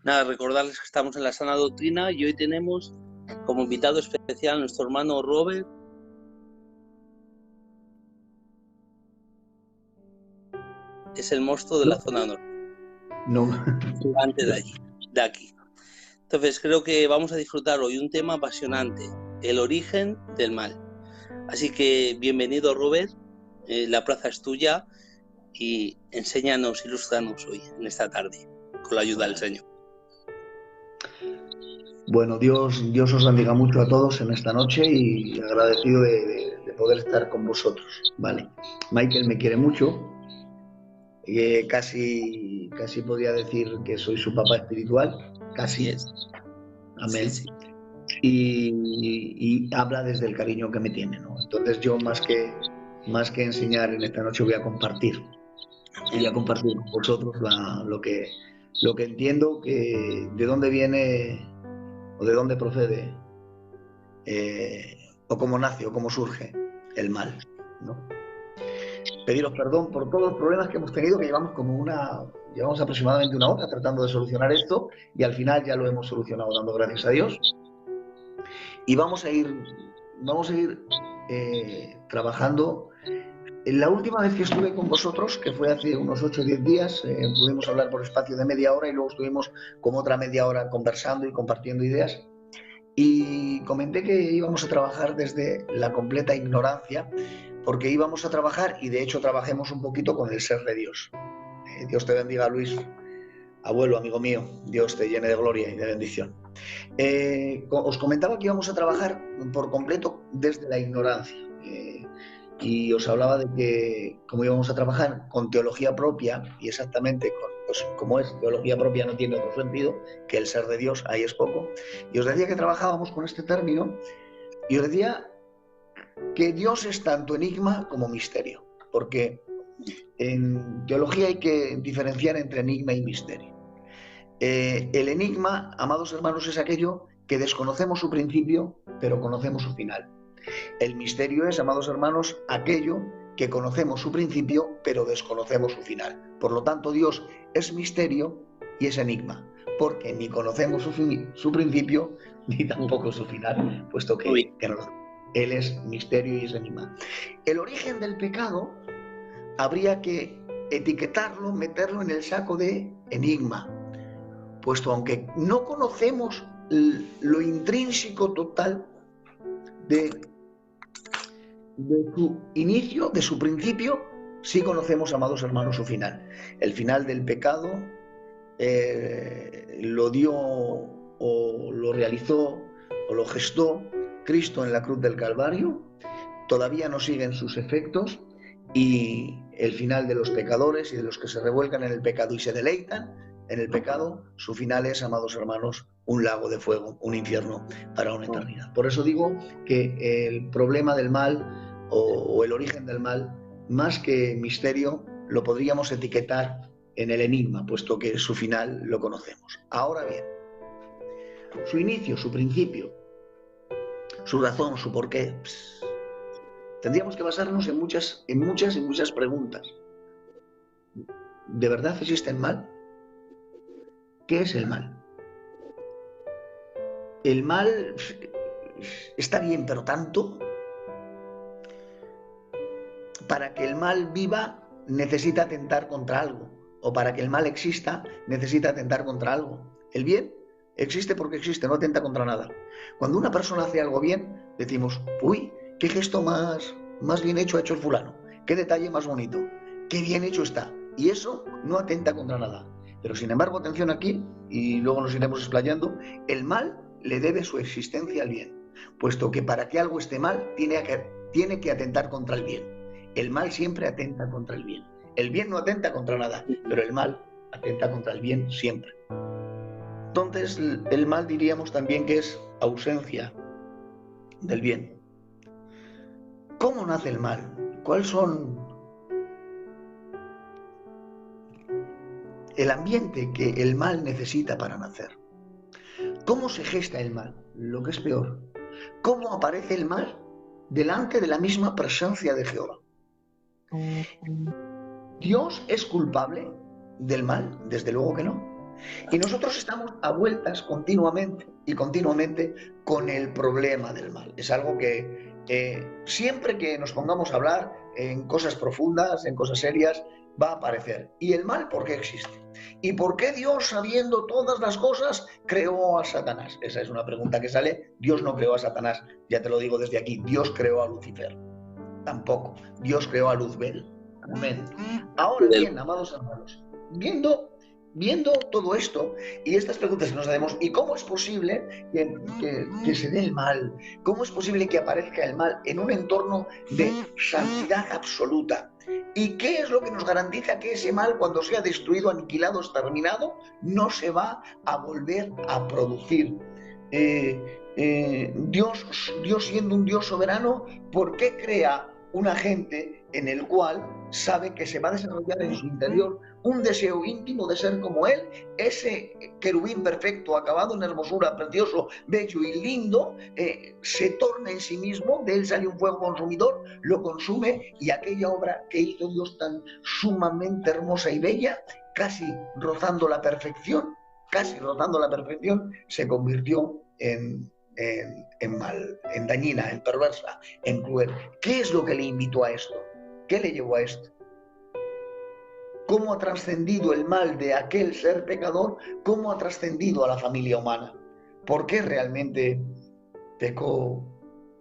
Nada, recordarles que estamos en la Sana Doctrina y hoy tenemos como invitado especial a nuestro hermano Robert. Es el mosto de la zona norte. No. Antes de allí, de aquí. Entonces creo que vamos a disfrutar hoy un tema apasionante, el origen del mal. Así que bienvenido, Robert, la plaza es tuya y enséñanos, ilústranos hoy, en esta tarde, con la ayuda del Señor. Bueno, Dios os bendiga mucho a todos en esta noche y agradecido de poder estar con vosotros, ¿vale? Michael me quiere mucho, casi podría decir que soy su papá espiritual, casi. Así es. Amén. Sí. Y habla desde el cariño que me tiene, ¿no? Entonces yo más que enseñar en esta noche voy a compartir. Voy a compartir con vosotros lo que entiendo, que de dónde viene o de dónde procede o cómo nace o cómo surge el mal, ¿no? Pediros perdón por todos los problemas que hemos tenido, que llevamos aproximadamente una hora tratando de solucionar esto y al final ya lo hemos solucionado, dando gracias a Dios. Y vamos a ir trabajando. La última vez que estuve con vosotros, que fue hace unos 8 o 10 días, pudimos hablar por espacio de media hora y luego estuvimos como otra media hora conversando y compartiendo ideas. Y comenté que íbamos a trabajar desde la completa ignorancia, porque íbamos a trabajar, y de hecho trabajemos un poquito con el ser de Dios. Dios te bendiga, Luis, abuelo, amigo mío, Dios te llene de gloria y de bendición. Os comentaba que íbamos a trabajar por completo desde la ignorancia, y os hablaba de que como íbamos a trabajar con teología propia, y exactamente como es teología propia no tiene otro sentido que el ser de Dios, ahí es poco, y os decía que trabajábamos con este término, y os decía que Dios es tanto enigma como misterio, porque en teología hay que diferenciar entre enigma y misterio. El enigma, amados hermanos, es aquello que desconocemos su principio, pero conocemos su final. El misterio es, amados hermanos, aquello que conocemos su principio, pero desconocemos su final. Por lo tanto, Dios es misterio y es enigma, porque ni conocemos su principio, ni tampoco su final, puesto que Él es misterio y es enigma. El origen del pecado habría que etiquetarlo, meterlo en el saco de enigma, puesto aunque no conocemos lo intrínseco total de su inicio, de su principio, sí conocemos, amados hermanos, su final. El final del pecado lo dio o lo realizó o lo gestó Cristo en la cruz del Calvario. Todavía no siguen sus efectos, y el final de los pecadores y de los que se revuelcan en el pecado y se deleitan en el pecado, su final es, amados hermanos, un lago de fuego, un infierno para una eternidad. Por eso digo que el problema del mal o el origen del mal, más que misterio, lo podríamos etiquetar en el enigma, puesto que su final lo conocemos. Ahora bien, su inicio, su principio, su razón, su porqué, tendríamos que basarnos en muchas preguntas. ¿De verdad existe el mal? ¿Qué es el mal? El mal está bien, pero tanto. Para que el mal viva necesita atentar contra algo, o para que el mal exista necesita atentar contra algo. El bien existe porque existe, no atenta contra nada. Cuando una persona hace algo bien, decimos, uy, qué gesto más bien hecho ha hecho el fulano, qué detalle más bonito, qué bien hecho está, y eso no atenta contra nada. Pero sin embargo, atención aquí, y luego nos iremos explayando, el mal le debe su existencia al bien, puesto que para que algo esté mal tiene que atentar contra el bien. El mal siempre atenta contra el bien. El bien no atenta contra nada, pero el mal atenta contra el bien siempre. Entonces, el mal diríamos también que es ausencia del bien. ¿Cómo nace el mal? ¿Cuáles son el ambiente que el mal necesita para nacer? ¿Cómo se gesta el mal? Lo que es peor, ¿cómo aparece el mal delante de la misma presencia de Jehová? ¿Dios es culpable del mal? Desde luego que no. Y nosotros estamos a vueltas continuamente con el problema del mal. Es algo que siempre que nos pongamos a hablar en cosas profundas, en cosas serias, va a aparecer. ¿Y el mal por qué existe? ¿Y por qué Dios, sabiendo todas las cosas, creó a Satanás? Esa es una pregunta que sale. Dios no creó a Satanás, ya te lo digo desde aquí. Dios creó a Lucifer. Tampoco. Dios creó a Luzbel. Amén. Ahora bien, amados hermanos, viendo todo esto y estas preguntas que nos hacemos, ¿y cómo es posible que se dé el mal? ¿Cómo es posible que aparezca el mal en un entorno de santidad absoluta? ¿Y qué es lo que nos garantiza que ese mal, cuando sea destruido, aniquilado, exterminado, no se va a volver a producir? Dios siendo un Dios soberano, ¿por qué crea un agente en el cual sabe que se va a desarrollar en su interior un deseo íntimo de ser como Él? Ese querubín perfecto, acabado en hermosura, precioso, bello y lindo, se torna en sí mismo, de él sale un fuego consumidor, lo consume, y aquella obra que hizo Dios tan sumamente hermosa y bella, casi rozando la perfección, se convirtió en mal, en dañina, en perversa, en cruel. ¿Qué es lo que le invitó a esto? ¿Qué le llevó a esto? ¿Cómo ha trascendido el mal de aquel ser pecador? ¿Cómo ha trascendido a la familia humana? ¿Por qué realmente pecó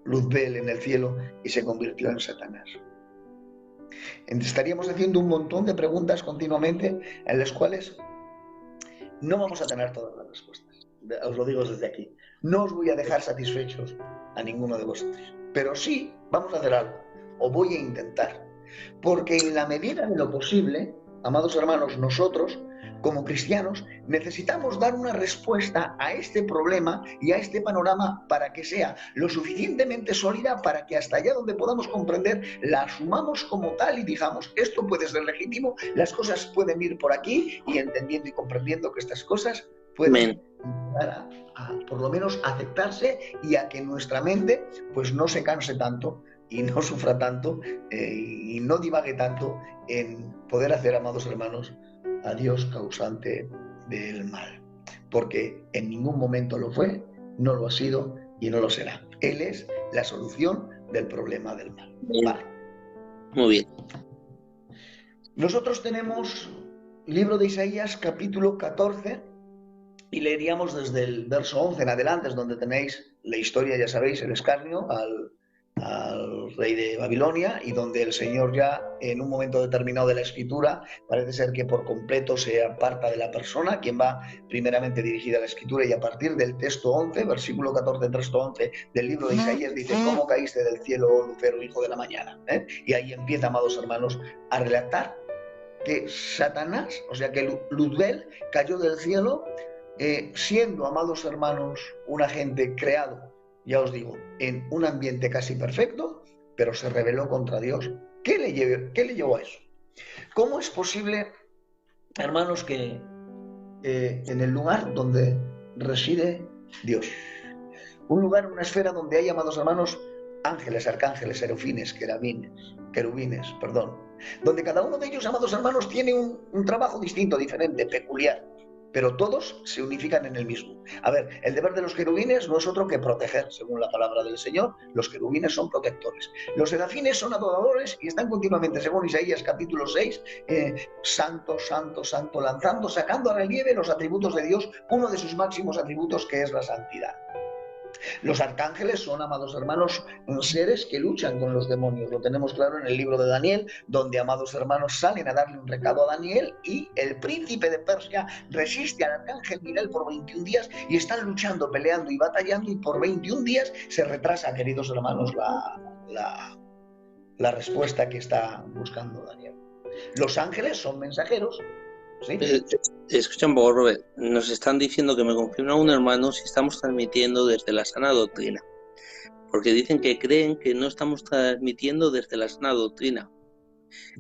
Luzbel en el cielo y se convirtió en Satanás? Estaríamos haciendo un montón de preguntas continuamente en las cuales no vamos a tener todas las respuestas. Os lo digo desde aquí. No os voy a dejar satisfechos a ninguno de vosotros, pero sí vamos a hacer algo, o voy a intentar, porque en la medida de lo posible, amados hermanos, nosotros como cristianos necesitamos dar una respuesta a este problema y a este panorama para que sea lo suficientemente sólida para que hasta allá donde podamos comprender la asumamos como tal y digamos, esto puede ser legítimo, las cosas pueden ir por aquí, y entendiendo y comprendiendo que estas cosas pueden llegar a por lo menos aceptarse, y a que nuestra mente pues no se canse tanto y no sufra tanto y no divague tanto en poder hacer, amados hermanos, a Dios causante del mal, porque en ningún momento lo fue, no lo ha sido y no lo será. Él es la solución del problema del mal. Vale. Muy bien. Nosotros tenemos libro de Isaías, capítulo 14, y leeríamos desde el verso 11 en adelante, es donde tenéis la historia, ya sabéis, el escarnio al rey de Babilonia, y donde el Señor ya en un momento determinado de la escritura parece ser que por completo se aparta de la persona, quien va primeramente dirigida a la escritura, y a partir del texto 11, versículo 14, texto 11 del libro de Isaías dice: ¿cómo caíste del cielo, oh Lucero, hijo de la mañana? Y ahí empieza, amados hermanos, a relatar que Satanás, o sea que Luzbel cayó del cielo, siendo, amados hermanos, un agente creado, ya os digo, en un ambiente casi perfecto, pero se rebeló contra Dios. ¿Qué le llevó a eso? ¿Cómo es posible, hermanos, que en el lugar donde reside Dios, un lugar, una esfera donde hay, amados hermanos, ángeles, arcángeles, serafines, querubines, donde cada uno de ellos, amados hermanos, tiene un trabajo distinto, diferente, peculiar, pero todos se unifican en el mismo? A ver, el deber de los querubines no es otro que proteger, según la palabra del Señor. Los querubines son protectores. Los serafines son adoradores y están continuamente, según Isaías capítulo 6, santo, santo, santo, sacando a relieve los atributos de Dios, uno de sus máximos atributos, que es la santidad. Los arcángeles son, amados hermanos, seres que luchan con los demonios. Lo tenemos claro en el libro de Daniel, donde, amados hermanos, salen a darle un recado a Daniel, y el príncipe de Persia resiste al arcángel Miguel por 21 días y están luchando, peleando y batallando, y por 21 días se retrasa, queridos hermanos, la respuesta que está buscando Daniel. Los ángeles son mensajeros. ¿Sí? Escucha un poco, Robert. Nos están diciendo que me confirma un hermano si estamos transmitiendo desde la sana doctrina, porque dicen que creen que no estamos transmitiendo desde la sana doctrina.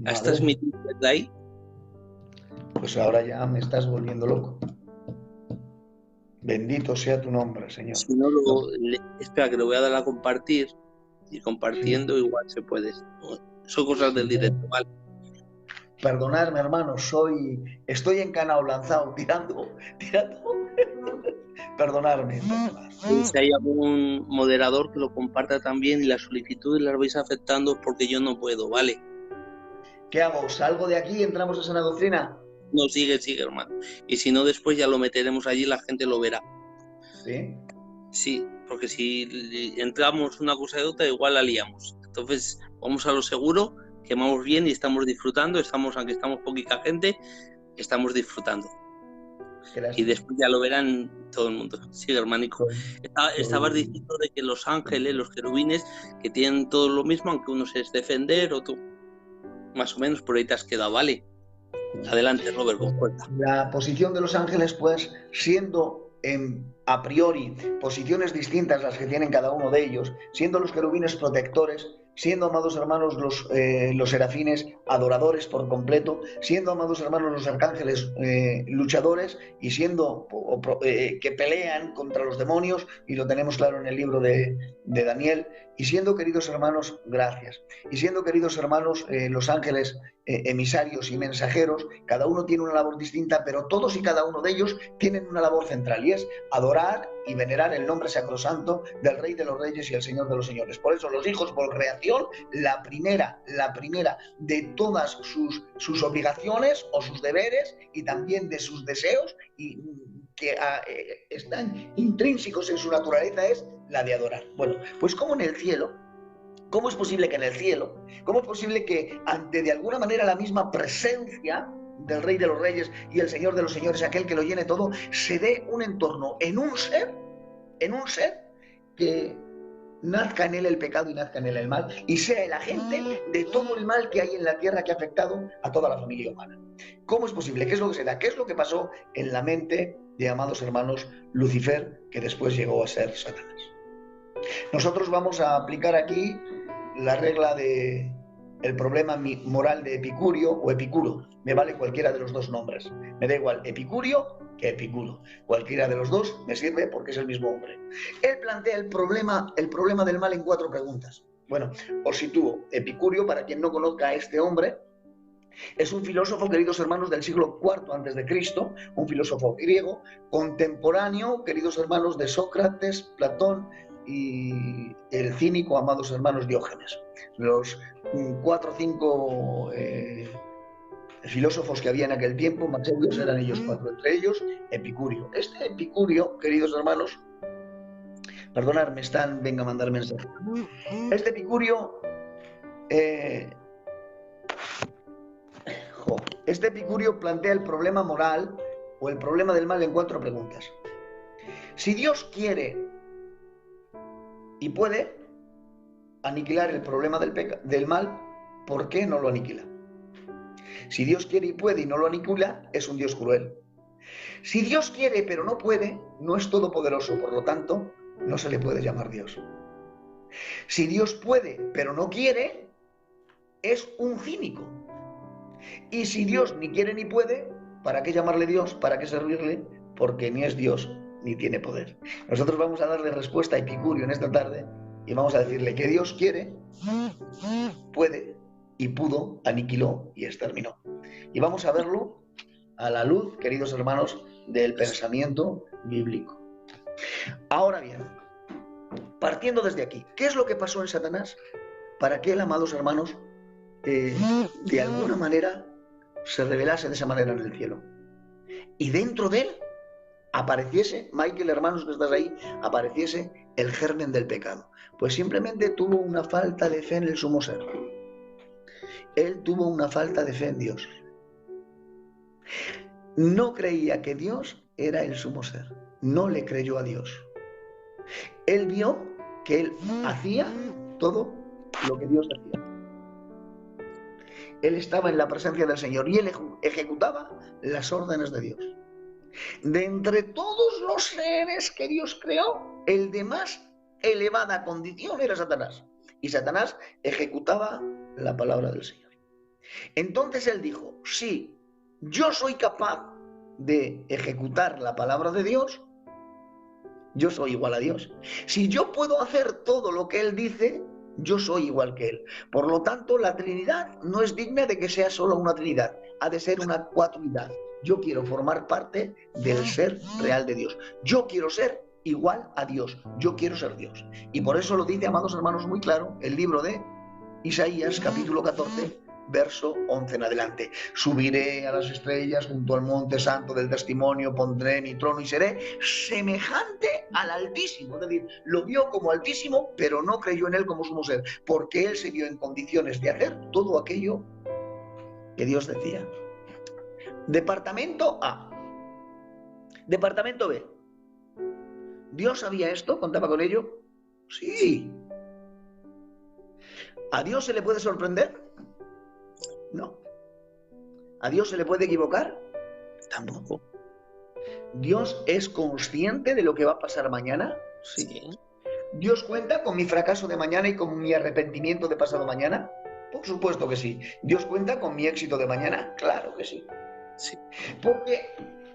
¿Has Vale. transmitido desde ahí? Pues ahora ya me estás volviendo loco. Bendito sea tu nombre, Señor. Si no, espera, que lo voy a dar a compartir, y compartiendo igual se puede. Son cosas del directo, ¿vale? Perdonadme, hermanos, estoy encanado, lanzado, tirando. Perdonadme. Si hay algún moderador que lo comparta también y las solicitudes las vais aceptando porque yo no puedo, ¿vale? ¿Qué hago? ¿Salgo de aquí y entramos a sana doctrina? No, sigue, hermano. Y si no, después ya lo meteremos allí y la gente lo verá. ¿Sí? Sí, porque si entramos una cosa y otra, igual la liamos. Entonces, vamos a lo seguro, que vamos bien y estamos disfrutando, aunque estamos poquita gente, estamos disfrutando. Gracias. Y después ya lo verán todo el mundo. Sigue, hermanico. Estabas diciendo de que los ángeles, los querubines, que tienen todo lo mismo, aunque uno es defender, otro más o menos, por ahí te has quedado, ¿vale? Adelante, Robert, con fuerza. La posición de los ángeles, pues, siendo a priori posiciones distintas las que tienen cada uno de ellos, siendo los querubines protectores, siendo, amados hermanos, los serafines adoradores por completo, siendo, amados hermanos, los arcángeles luchadores y siendo que pelean contra los demonios, y lo tenemos claro en el libro de Daniel, y siendo, queridos hermanos, gracias, y siendo, queridos hermanos, los ángeles emisarios y mensajeros, cada uno tiene una labor distinta, pero todos y cada uno de ellos tienen una labor central, y es adorar y venerar el nombre sacrosanto del Rey de los Reyes y el Señor de los Señores. Por eso los hijos, por creación, la primera de todas sus obligaciones o sus deberes, y también de sus deseos, y que están intrínsecos en su naturaleza, es la de adorar. Bueno, pues como en el cielo, ¿cómo es posible que en el cielo, cómo es posible que ante de alguna manera la misma presencia del Rey de los Reyes y el Señor de los Señores, aquel que lo llene todo, se dé un entorno en un ser que nazca en él el pecado y nazca en él el mal, y sea el agente de todo el mal que hay en la tierra que ha afectado a toda la familia humana? ¿Cómo es posible? ¿Qué es lo que se da? ¿Qué es lo que pasó en la mente de, amados hermanos, Lucifer, que después llegó a ser Satanás? Nosotros vamos a aplicar aquí la regla de el problema moral de Epicurio o Epicuro. Me vale cualquiera de los dos nombres. Me da igual Epicurio que Epicuro. Cualquiera de los dos me sirve porque es el mismo hombre. Él plantea el problema del mal en 4 preguntas. Bueno, os sitúo. Epicurio, para quien no conozca a este hombre, es un filósofo, queridos hermanos, del siglo IV a.C., un filósofo griego, contemporáneo, queridos hermanos, de Sócrates, Platón y el cínico, amados hermanos, Diógenes. Los 4 o 5 filósofos que había en aquel tiempo, más serios, eran ellos 4, entre ellos Epicurio. Este Epicurio, queridos hermanos, perdonad, venga a mandar mensaje. Este Epicurio plantea el problema moral o el problema del mal en 4 preguntas. Si Dios quiere y puede aniquilar el problema del mal, ¿por qué no lo aniquila? Si Dios quiere y puede y no lo aniquila, es un Dios cruel. Si Dios quiere pero no puede, no es todopoderoso, por lo tanto, no se le puede llamar Dios. Si Dios puede pero no quiere, es un cínico. Y si Dios ni quiere ni puede, ¿para qué llamarle Dios? ¿Para qué servirle? Porque ni es Dios ni tiene poder. Nosotros vamos a darle respuesta a Epicurio en esta tarde y vamos a decirle que Dios quiere, puede y pudo, aniquiló y exterminó. Y vamos a verlo a la luz, queridos hermanos, del pensamiento bíblico. Ahora bien, partiendo desde aquí, ¿qué es lo que pasó en Satanás para que él, amados hermanos, de alguna manera se revelase de esa manera en el cielo? Y dentro de él apareciese, Michael, hermanos que estás ahí, apareciese el germen del pecado. Pues simplemente tuvo una falta de fe en el sumo ser. Él tuvo una falta de fe en Dios. No creía que Dios era el sumo ser. No le creyó a Dios. Él vio que él hacía todo lo que Dios hacía. Él estaba en la presencia del Señor y él ejecutaba las órdenes de Dios. De entre todos los seres que Dios creó, el de más elevada condición era Satanás. Y Satanás ejecutaba la palabra del Señor. Entonces él dijo, sí, yo soy capaz de ejecutar la palabra de Dios, yo soy igual a Dios. Si yo puedo hacer todo lo que Él dice, Yo soy igual que Él. Por lo tanto, la Trinidad no es digna de que sea solo una Trinidad, ha de ser una cuatrinidad. Yo quiero formar parte del ser real de Dios. Yo quiero ser igual a Dios. Yo quiero ser Dios. Y por eso lo dice, amados hermanos, muy claro el libro de Isaías, capítulo 14, verso 11 en adelante. Subiré a las estrellas junto al monte santo del testimonio, pondré mi trono y seré semejante al Altísimo. Es decir, lo vio como Altísimo, pero no creyó en Él como sumo ser, porque Él se vio en condiciones de hacer todo aquello que Dios decía. Departamento A. Departamento B. ¿Dios sabía esto? ¿Contaba con ello? Sí. ¿A Dios se le puede sorprender? No. ¿A Dios se le puede equivocar? Tampoco. ¿Dios es consciente de lo que va a pasar mañana? Sí. ¿Dios cuenta con mi fracaso de mañana y con mi arrepentimiento de pasado mañana? Por supuesto que sí. ¿Dios cuenta con mi éxito de mañana? Claro que sí. Sí. Porque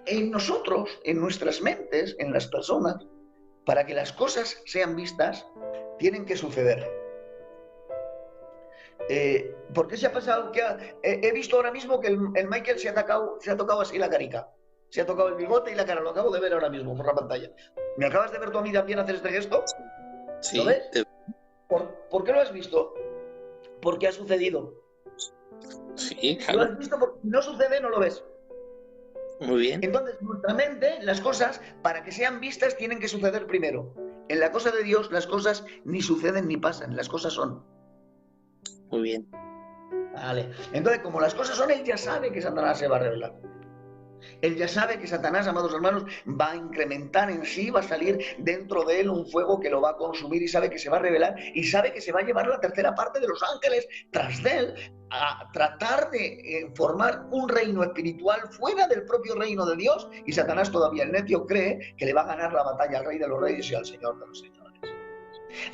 en nosotros, en nuestras mentes, en las personas, para que las cosas sean vistas, tienen que suceder. ¿Por qué se ha pasado? Que he visto ahora mismo que el Michael se ha tocado así la carica. Se ha tocado el bigote y la cara. Lo acabo de ver ahora mismo por la pantalla. ¿Me acabas de ver tú a mí también hacer este gesto? Sí. ¿Lo ves? ¿Por qué lo has visto? Porque ha sucedido. Sí, Lo claro. has visto porque si no sucede, no lo ves. Muy bien. Entonces, nuestra mente, las cosas, para que sean vistas, tienen que suceder primero. En la cosa de Dios, las cosas ni suceden ni pasan. Las cosas son. Muy bien. Vale. Entonces, como las cosas son, Él ya sabe que Satanás se va a revelar. Él ya sabe que Satanás, amados hermanos, va a incrementar en sí, va a salir dentro de él un fuego que lo va a consumir y sabe que se va a revelar y sabe que se va a llevar la tercera parte de los ángeles tras de él a tratar de formar un reino espiritual fuera del propio reino de Dios, y Satanás, todavía el necio, cree que le va a ganar la batalla al Rey de los Reyes y al Señor de los Señores.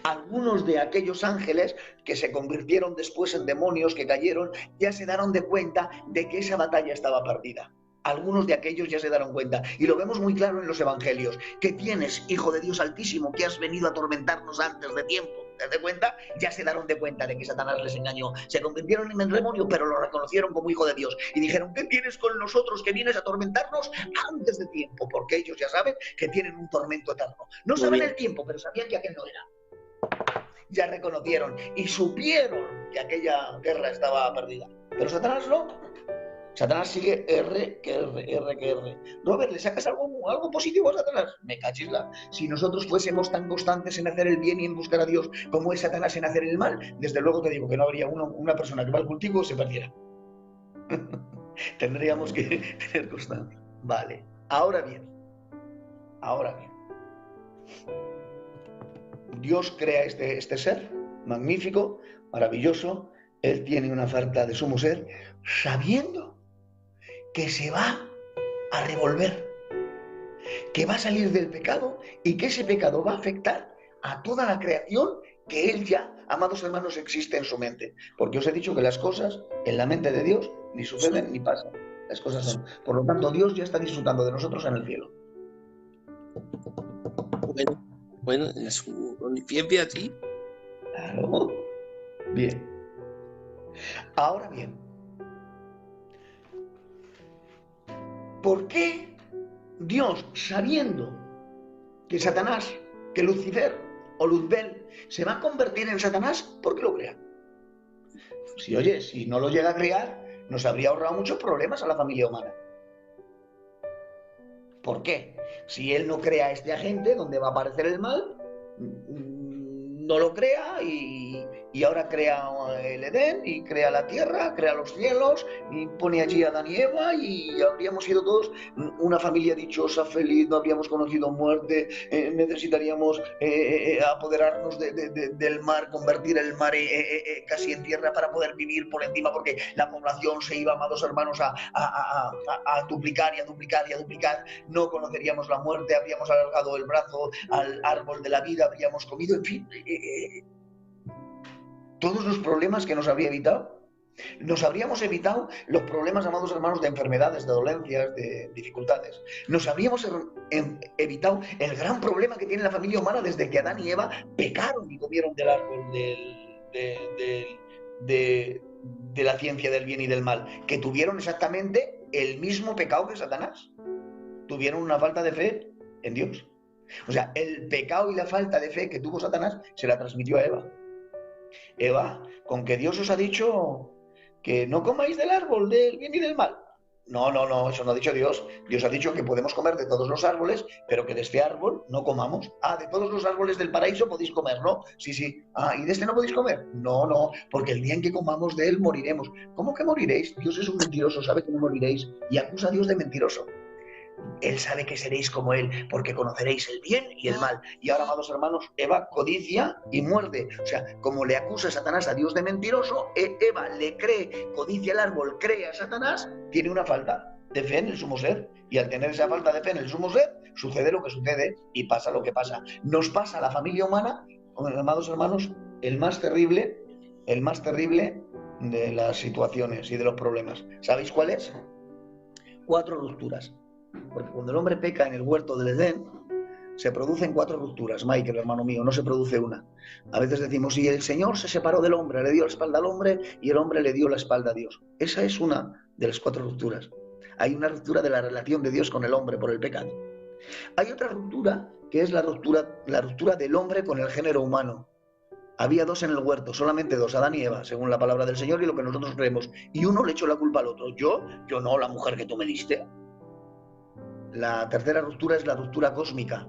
Algunos de aquellos ángeles que se convirtieron después en demonios, que cayeron, ya se dieron de cuenta de que esa batalla estaba perdida. Algunos de aquellos ya se dieron cuenta, y lo vemos muy claro en los evangelios. ¿Qué tienes, Hijo de Dios Altísimo, que has venido a atormentarnos antes de tiempo? ¿Te das cuenta? Ya se dieron de cuenta de que Satanás les engañó. Se convirtieron en el demonio, pero lo reconocieron como Hijo de Dios. Y dijeron, ¿qué tienes con nosotros, que vienes a atormentarnos antes de tiempo? Porque ellos ya saben que tienen un tormento eterno. No saben el tiempo, pero sabían que aquel no era. Ya reconocieron y supieron que aquella guerra estaba perdida. Pero Satanás no. Satanás sigue R. Robert, ¿le sacas algo positivo a Satanás? Me cachisla. Si nosotros fuésemos tan constantes en hacer el bien y en buscar a Dios como es Satanás en hacer el mal, desde luego te digo que no habría una persona que va al cultivo y se perdiera. Tendríamos que tener constancia. Vale. Ahora bien. Dios crea este ser magnífico, maravilloso. Él tiene una oferta de sumo ser, sabiendo que se va a revolver, que va a salir del pecado y que ese pecado va a afectar a toda la creación que Él ya, amados hermanos, existe en su mente. Porque os he dicho que las cosas en la mente de Dios ni suceden ni pasan. Las cosas son. Por lo tanto, Dios ya está disfrutando de nosotros en el cielo. Bueno, en su omnisciencia, sí. Claro. Bien. Ahora bien, ¿por qué Dios, sabiendo que Satanás, que Lucifer o Luzbel se va a convertir en Satanás, por qué lo crea? Si no lo llega a crear, nos habría ahorrado muchos problemas a la familia humana. ¿Por qué? Si Él no crea este agente donde va a aparecer el mal, no lo crea y ahora crea el Edén y crea la tierra, crea los cielos y pone allí a Adán y Eva y habríamos sido todos una familia dichosa, feliz, no habríamos conocido muerte, necesitaríamos apoderarnos del mar, convertir el mar casi en tierra para poder vivir por encima, porque la población se iba, amados hermanos, a duplicar y a duplicar y a duplicar. No conoceríamos la muerte, habríamos alargado el brazo al árbol de la vida, habríamos comido, en fin, todos los problemas que nos habría evitado. Nos habríamos evitado los problemas, amados hermanos, de enfermedades, de dolencias, de dificultades. Nos habríamos evitado el gran problema que tiene la familia humana desde que Adán y Eva pecaron y comieron del árbol de la ciencia del bien y del mal, que tuvieron exactamente el mismo pecado que Satanás. Tuvieron una falta de fe en Dios. O sea, el pecado y la falta de fe que tuvo Satanás se la transmitió a Eva. Eva, con que Dios os ha dicho que no comáis del árbol del bien y del mal. No, eso no ha dicho Dios. Dios ha dicho que podemos comer de todos los árboles, pero que de este árbol no comamos. Ah, de todos los árboles del paraíso podéis comer, ¿no? Sí. Ah, ¿y de este no podéis comer? No, porque el día en que comamos de él moriremos. ¿Cómo que moriréis? Dios es un mentiroso, sabe que no moriréis y acusa a Dios de mentiroso. Él sabe que seréis como Él, porque conoceréis el bien y el mal. Y ahora, amados hermanos, Eva codicia y muerde. O sea, como le acusa Satanás a Dios de mentiroso, Eva le cree, codicia el árbol, cree a Satanás, tiene una falta de fe en el sumo ser. Y al tener esa falta de fe en el sumo ser, sucede lo que sucede y pasa lo que pasa. Nos pasa a la familia humana, amados hermanos, el más terrible de las situaciones y de los problemas. ¿Sabéis cuál es? 4 rupturas. Porque cuando el hombre peca en el huerto del Edén, se producen 4 rupturas. Michael, hermano mío, no se produce una. A veces decimos, si el Señor se separó del hombre, le dio la espalda al hombre y el hombre le dio la espalda a Dios. Esa es una de las 4 rupturas. Hay una ruptura de la relación de Dios con el hombre por el pecado. Hay otra ruptura que es la ruptura del hombre con el género humano. Había 2 en el huerto, solamente 2, Adán y Eva, según la palabra del Señor y lo que nosotros creemos. Y uno le echó la culpa al otro. Yo no, la mujer que tú me diste. La tercera ruptura es la ruptura cósmica.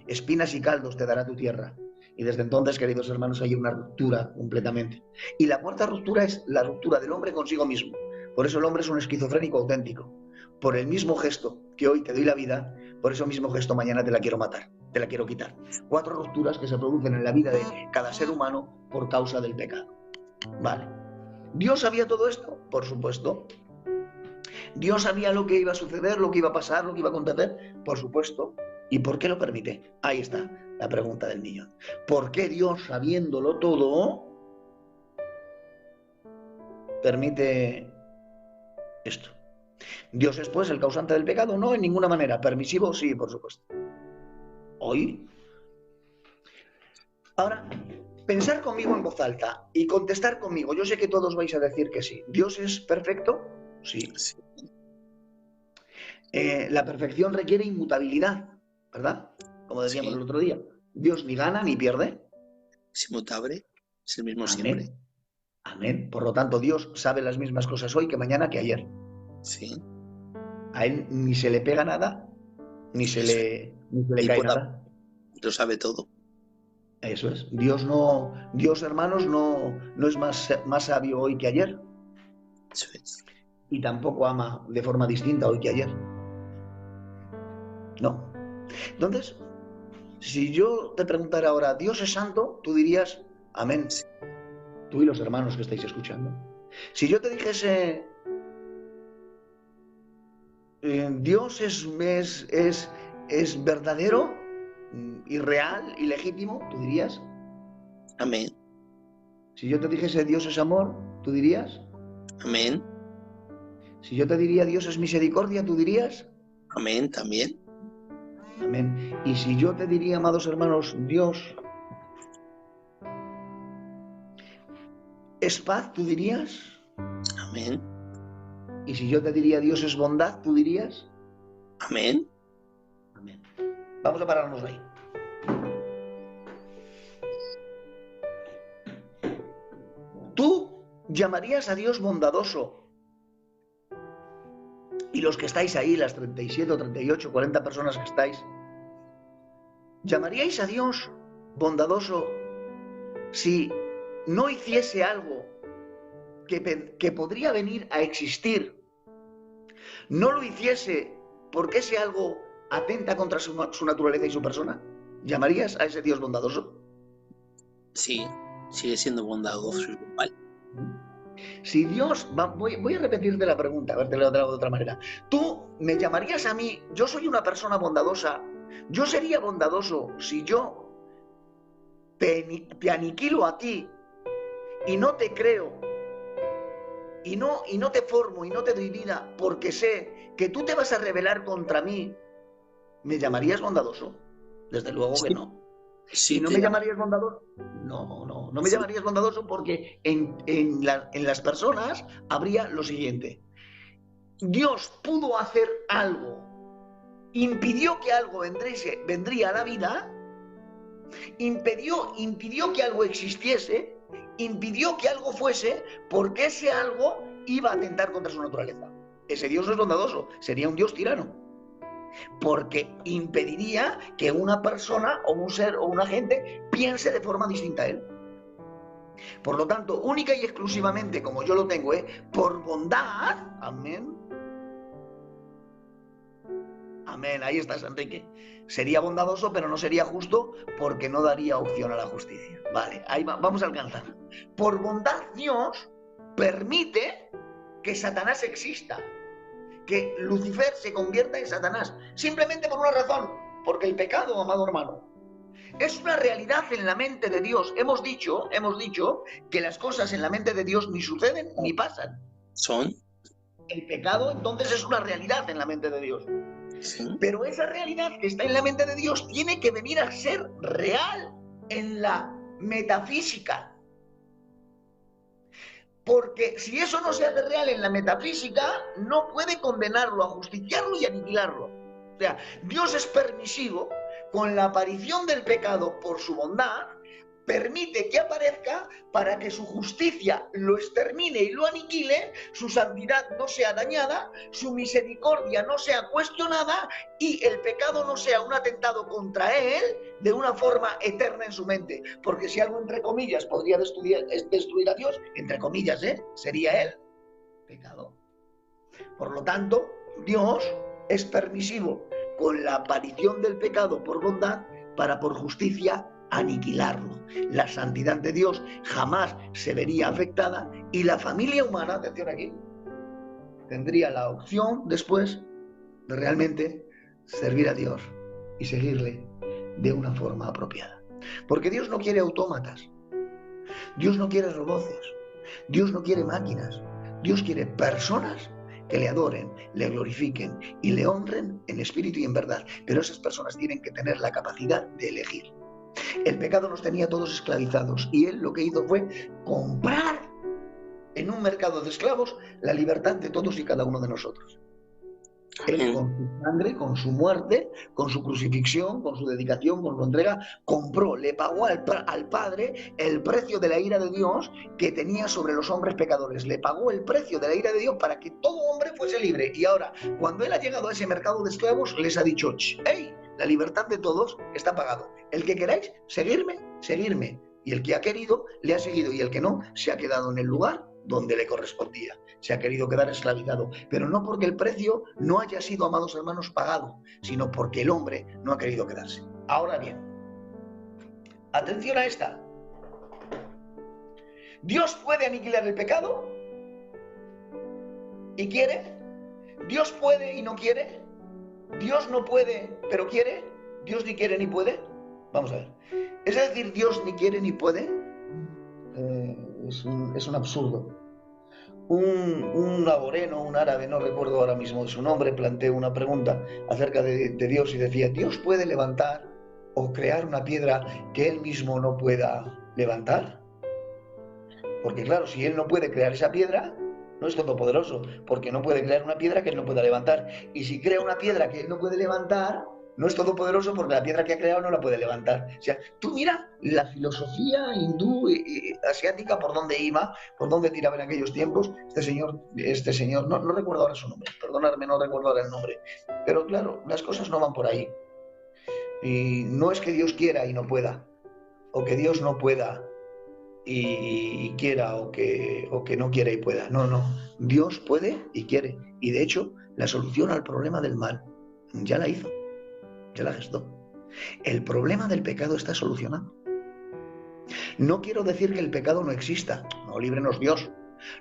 Espinas y caldos te dará tu tierra. Y desde entonces, queridos hermanos, hay una ruptura completamente. Y la cuarta ruptura es la ruptura del hombre consigo mismo. Por eso el hombre es un esquizofrénico auténtico. Por el mismo gesto que hoy te doy la vida, por ese mismo gesto mañana te la quiero matar, te la quiero quitar. 4 rupturas que se producen en la vida de cada ser humano por causa del pecado. Vale. ¿Dios sabía todo esto? Por supuesto. ¿Dios sabía lo que iba a suceder, lo que iba a pasar, lo que iba a acontecer? Por supuesto. ¿Y por qué lo permite? Ahí está la pregunta del millón. ¿Por qué Dios, sabiéndolo todo, permite esto? ¿Dios es, pues, el causante del pecado? No, en ninguna manera. ¿Permisivo? Sí, por supuesto. ¿Hoy? Ahora, pensar conmigo en voz alta y contestar conmigo. Yo sé que todos vais a decir que sí. ¿Dios es perfecto? Sí. La perfección requiere inmutabilidad, ¿verdad? Como decíamos el otro día. Dios ni gana ni pierde. Es inmutable, es el mismo. Amén. Siempre. Amén. Por lo tanto, Dios sabe las mismas cosas hoy que mañana que ayer. Sí. A Él ni se le pega nada, ni se le cae nada. Lo sabe todo. Eso es. Dios, hermanos, no es más sabio hoy que ayer. Eso es. Y tampoco ama de forma distinta hoy que ayer. No. Entonces, si yo te preguntara ahora, ¿Dios es santo? Tú dirías, amén. Tú y los hermanos que estáis escuchando. Si yo te dijese, Dios es verdadero y real y legítimo, tú dirías, amén. Si yo te dijese, Dios es amor, tú dirías, amén. Si yo te diría, Dios es misericordia, tú dirías, amén, también. Amén. Y si yo te diría, amados hermanos, Dios es paz, tú dirías, amén. Y si yo te diría, Dios es bondad, tú dirías, amén. Amén. Vamos a pararnos ahí. Tú llamarías a Dios bondadoso. Y los que estáis ahí, las 37 o 38, 40 personas que estáis, ¿llamaríais a Dios bondadoso si no hiciese algo que podría venir a existir? ¿No lo hiciese porque ese algo atenta contra su naturaleza y su persona? ¿Llamarías a ese Dios bondadoso? Sí, sigue siendo bondadoso igual. Si Dios, voy a repetirte la pregunta, a ver, te lo hago de otra manera. Tú me llamarías a mí, yo soy una persona bondadosa, yo sería bondadoso si yo te aniquilo a ti y no te creo, y no te formo y no te doy vida porque sé que tú te vas a rebelar contra mí, ¿me llamarías bondadoso? Desde luego que no. Sí, ¿Y no me llamarías bondadoso? No me llamarías bondadoso porque en las personas habría lo siguiente. Dios pudo hacer algo, impidió que algo vendría a la vida, impidió que algo existiese, impidió que algo fuese, porque ese algo iba a atentar contra su naturaleza. Ese Dios no es bondadoso, sería un Dios tirano, porque impediría que una persona o un ser o una gente piense de forma distinta a él. Por lo tanto, única y exclusivamente, como yo lo tengo, por bondad, amén. Amén, ahí estás, Enrique. Sería bondadoso, pero no sería justo porque no daría opción a la justicia. Vale, ahí vamos a alcanzar. Por bondad, Dios permite que Satanás exista, que Lucifer se convierta en Satanás, simplemente por una razón, porque el pecado, amado hermano, es una realidad en la mente de Dios. Hemos dicho que las cosas en la mente de Dios ni suceden ni pasan. Son. El pecado entonces es una realidad en la mente de Dios. Sí. Pero esa realidad que está en la mente de Dios tiene que venir a ser real en la metafísica. Porque si eso no se hace real en la metafísica, no puede condenarlo, ajusticiarlo y aniquilarlo. O sea, Dios es permisivo con la aparición del pecado por su bondad, permite que aparezca para que su justicia lo extermine y lo aniquile, su santidad no sea dañada, su misericordia no sea cuestionada y el pecado no sea un atentado contra él de una forma eterna en su mente. Porque si algo, entre comillas, podría destruir a Dios, entre comillas, sería el pecado. Por lo tanto, Dios es permisivo con la aparición del pecado por bondad para por justicia aniquilarlo. La santidad de Dios jamás se vería afectada y la familia humana, atención aquí, tendría la opción después de realmente servir a Dios y seguirle de una forma apropiada. Porque Dios no quiere autómatas, Dios no quiere robots, Dios no quiere máquinas, Dios quiere personas que le adoren, le glorifiquen y le honren en espíritu y en verdad. Pero esas personas tienen que tener la capacidad de elegir. El pecado nos tenía todos esclavizados y él lo que hizo fue comprar en un mercado de esclavos la libertad de todos y cada uno de nosotros. Él con su sangre, con su muerte, con su crucifixión, con su dedicación, con su entrega, compró, le pagó al Padre el precio de la ira de Dios que tenía sobre los hombres pecadores. Le pagó el precio de la ira de Dios para que todo hombre fuese libre. Y ahora, cuando él ha llegado a ese mercado de esclavos, les ha dicho, ¡hey! La libertad de todos está pagado. El que queráis seguirme, seguirme. Y el que ha querido, le ha seguido. Y el que no, se ha quedado en el lugar donde le correspondía. Se ha querido quedar esclavizado. Pero no porque el precio no haya sido, amados hermanos, pagado, sino porque el hombre no ha querido quedarse. Ahora bien, atención a esta. ¿Dios puede aniquilar el pecado? ¿Y quiere? ¿Dios puede y no quiere? ¿Dios no puede, pero quiere? ¿Dios ni quiere ni puede? Vamos a ver. ¿Es decir, Dios ni quiere ni puede? Es un absurdo. Un aboreno, un árabe, no recuerdo ahora mismo su nombre, planteó una pregunta acerca de Dios y decía, ¿Dios puede levantar o crear una piedra que él mismo no pueda levantar? Porque claro, si él no puede crear esa piedra, no es todopoderoso, porque no puede crear una piedra que él no pueda levantar. Y si crea una piedra que él no puede levantar, no es todopoderoso porque la piedra que ha creado no la puede levantar. O sea, tú mira la filosofía hindú y asiática por dónde iba, por dónde tiraba en aquellos tiempos. Este señor, no recuerdo ahora su nombre, perdonadme, no recuerdo ahora el nombre. Pero claro, las cosas no van por ahí. Y no es que Dios quiera y no pueda, o que Dios no pueda y quiera, o que no quiera y pueda. No. Dios puede y quiere. Y de hecho, la solución al problema del mal ya la hizo, ya la gestó. El problema del pecado está solucionado. No quiero decir que el pecado no exista. No, líbrenos Dios.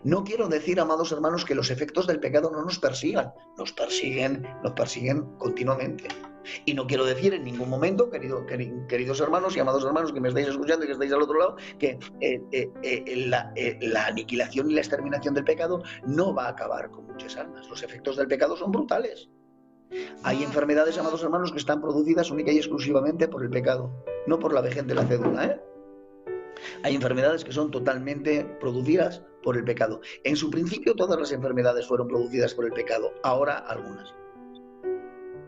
No quiero decir, amados hermanos, que los efectos del pecado no nos persigan. Nos persiguen continuamente. Y no quiero decir en ningún momento, queridos hermanos y amados hermanos que me estáis escuchando y que estáis al otro lado, que la aniquilación y la exterminación del pecado no va a acabar con muchas almas. Los efectos del pecado son brutales. Hay enfermedades, amados hermanos, que están producidas única y exclusivamente por el pecado. no por la vejez de la cédula, ¿eh? Hay enfermedades que son totalmente producidas por el pecado. En su principio todas las enfermedades fueron producidas por el pecado, ahora algunas.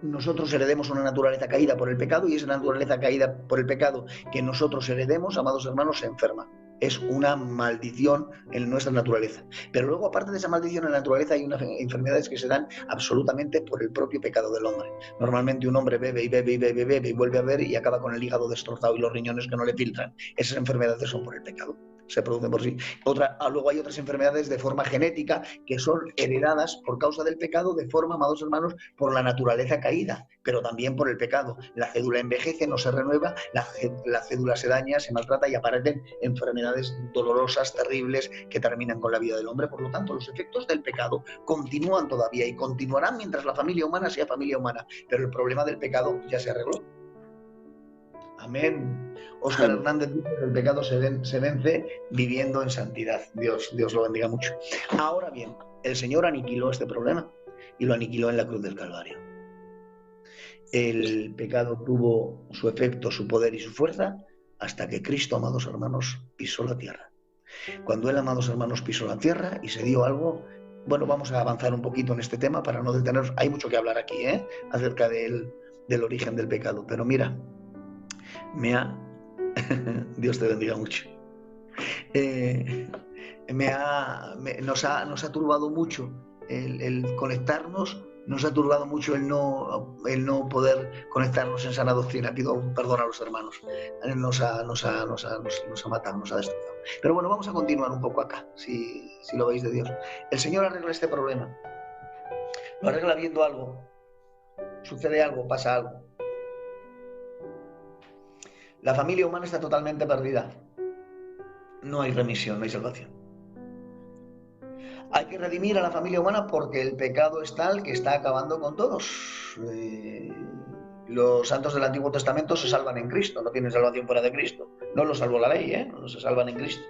Nosotros heredemos una naturaleza caída por el pecado y esa naturaleza caída por el pecado que nosotros heredemos, amados hermanos, se enferma. Es una maldición en nuestra naturaleza. Pero luego, aparte de esa maldición en la naturaleza, hay unas enfermedades que se dan absolutamente por el propio pecado del hombre. Normalmente un hombre bebe y bebe y bebe y bebe y vuelve a beber y acaba con el hígado destrozado y los riñones que no le filtran. Esas enfermedades son por el pecado. Se producen por sí. Luego hay otras enfermedades de forma genética que son heredadas por causa del pecado, de forma, amados hermanos, por la naturaleza caída, pero también por el pecado. La cédula envejece, no se renueva, la cédula se daña, se maltrata y aparecen enfermedades dolorosas, terribles, que terminan con la vida del hombre. Por lo tanto, los efectos del pecado continúan todavía y continuarán mientras la familia humana sea familia humana, pero el problema del pecado ya se arregló. Amén. Óscar Hernández dice que el pecado se vence viviendo en santidad. Dios lo bendiga mucho. Ahora bien, el Señor aniquiló este problema y lo aniquiló en la cruz del Calvario. El pecado tuvo su efecto, su poder y su fuerza hasta que Cristo, amados hermanos, pisó la tierra. Cuando Él, amados hermanos, pisó la tierra y se dio algo. Bueno, vamos a avanzar un poquito en este tema para no detenernos. Hay mucho que hablar aquí, acerca del origen del pecado. Pero mira, Dios te bendiga mucho. Nos ha turbado mucho el conectarnos, nos ha turbado mucho el no poder conectarnos en sana doctrina. Pido perdón a los hermanos. Nos ha matado, nos ha destrozado. Pero bueno, vamos a continuar un poco acá, si lo veis de Dios. El Señor arregla este problema. Lo arregla viendo algo. Sucede algo, pasa algo. La familia humana está totalmente perdida. No hay remisión, no hay salvación. Hay que redimir a la familia humana porque el pecado es tal que está acabando con todos. Los santos del Antiguo Testamento se salvan en Cristo, no tienen salvación fuera de Cristo. No los salvó la ley, no se salvan en Cristo.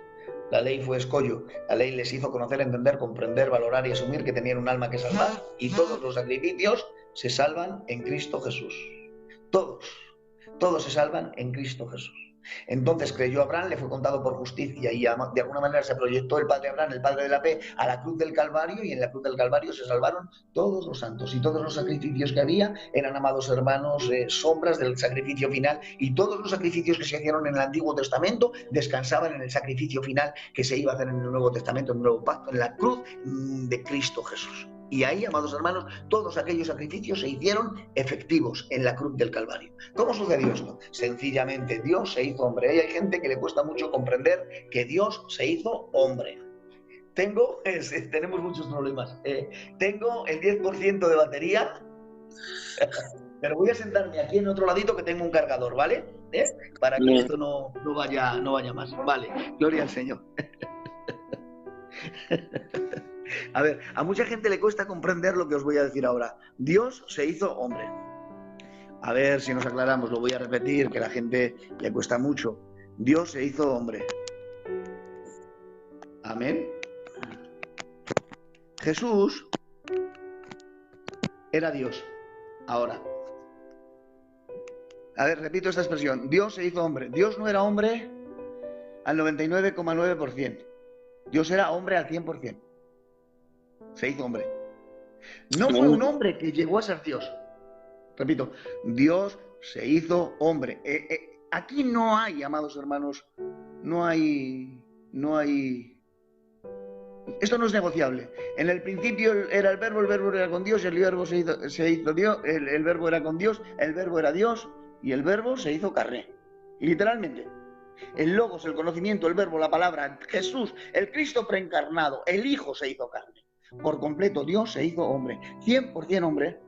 La ley fue escollo. La ley les hizo conocer, entender, comprender, valorar y asumir que tenían un alma que salvar. Y todos los sacrificios se salvan en Cristo Jesús. Todos se salvan en Cristo Jesús. Entonces creyó Abraham, le fue contado por justicia y de alguna manera se proyectó el padre Abraham, el padre de la fe, a la cruz del Calvario, y en la cruz del Calvario se salvaron todos los santos y todos los sacrificios que había eran, amados hermanos, sombras del sacrificio final, y todos los sacrificios que se hicieron en el Antiguo Testamento descansaban en el sacrificio final que se iba a hacer en el Nuevo Testamento, en el Nuevo Pacto, en la cruz de Cristo Jesús. Y ahí, amados hermanos, todos aquellos sacrificios se hicieron efectivos en la cruz del Calvario. ¿Cómo sucedió esto? Sencillamente, Dios se hizo hombre. Y hay gente que le cuesta mucho comprender que Dios se hizo hombre. Tenemos muchos problemas. Tengo el 10% de batería, pero voy a sentarme aquí en otro ladito que tengo un cargador, ¿vale? Para que esto no vaya más. Vale, gloria al Señor. A ver, a mucha gente le cuesta comprender lo que os voy a decir ahora. Dios se hizo hombre. A ver si nos aclaramos, lo voy a repetir, que a la gente le cuesta mucho. Dios se hizo hombre. Amén. Jesús era Dios. Ahora. A ver, repito esta expresión. Dios se hizo hombre. Dios no era hombre al 99,9%. Dios era hombre al 100%. Se hizo hombre. No fue un hombre que llegó a ser Dios. Repito, Dios se hizo hombre. Aquí no hay, amados hermanos, no hay... Esto no es negociable. En el principio era el verbo era con Dios, el verbo se hizo Dios, el verbo era con Dios, el verbo era Dios y el verbo se hizo carne. Literalmente. El logos, el conocimiento, el verbo, la palabra, Jesús, el Cristo preencarnado, el Hijo se hizo carne. Por completo, Dios se hizo hombre. 100% hombre,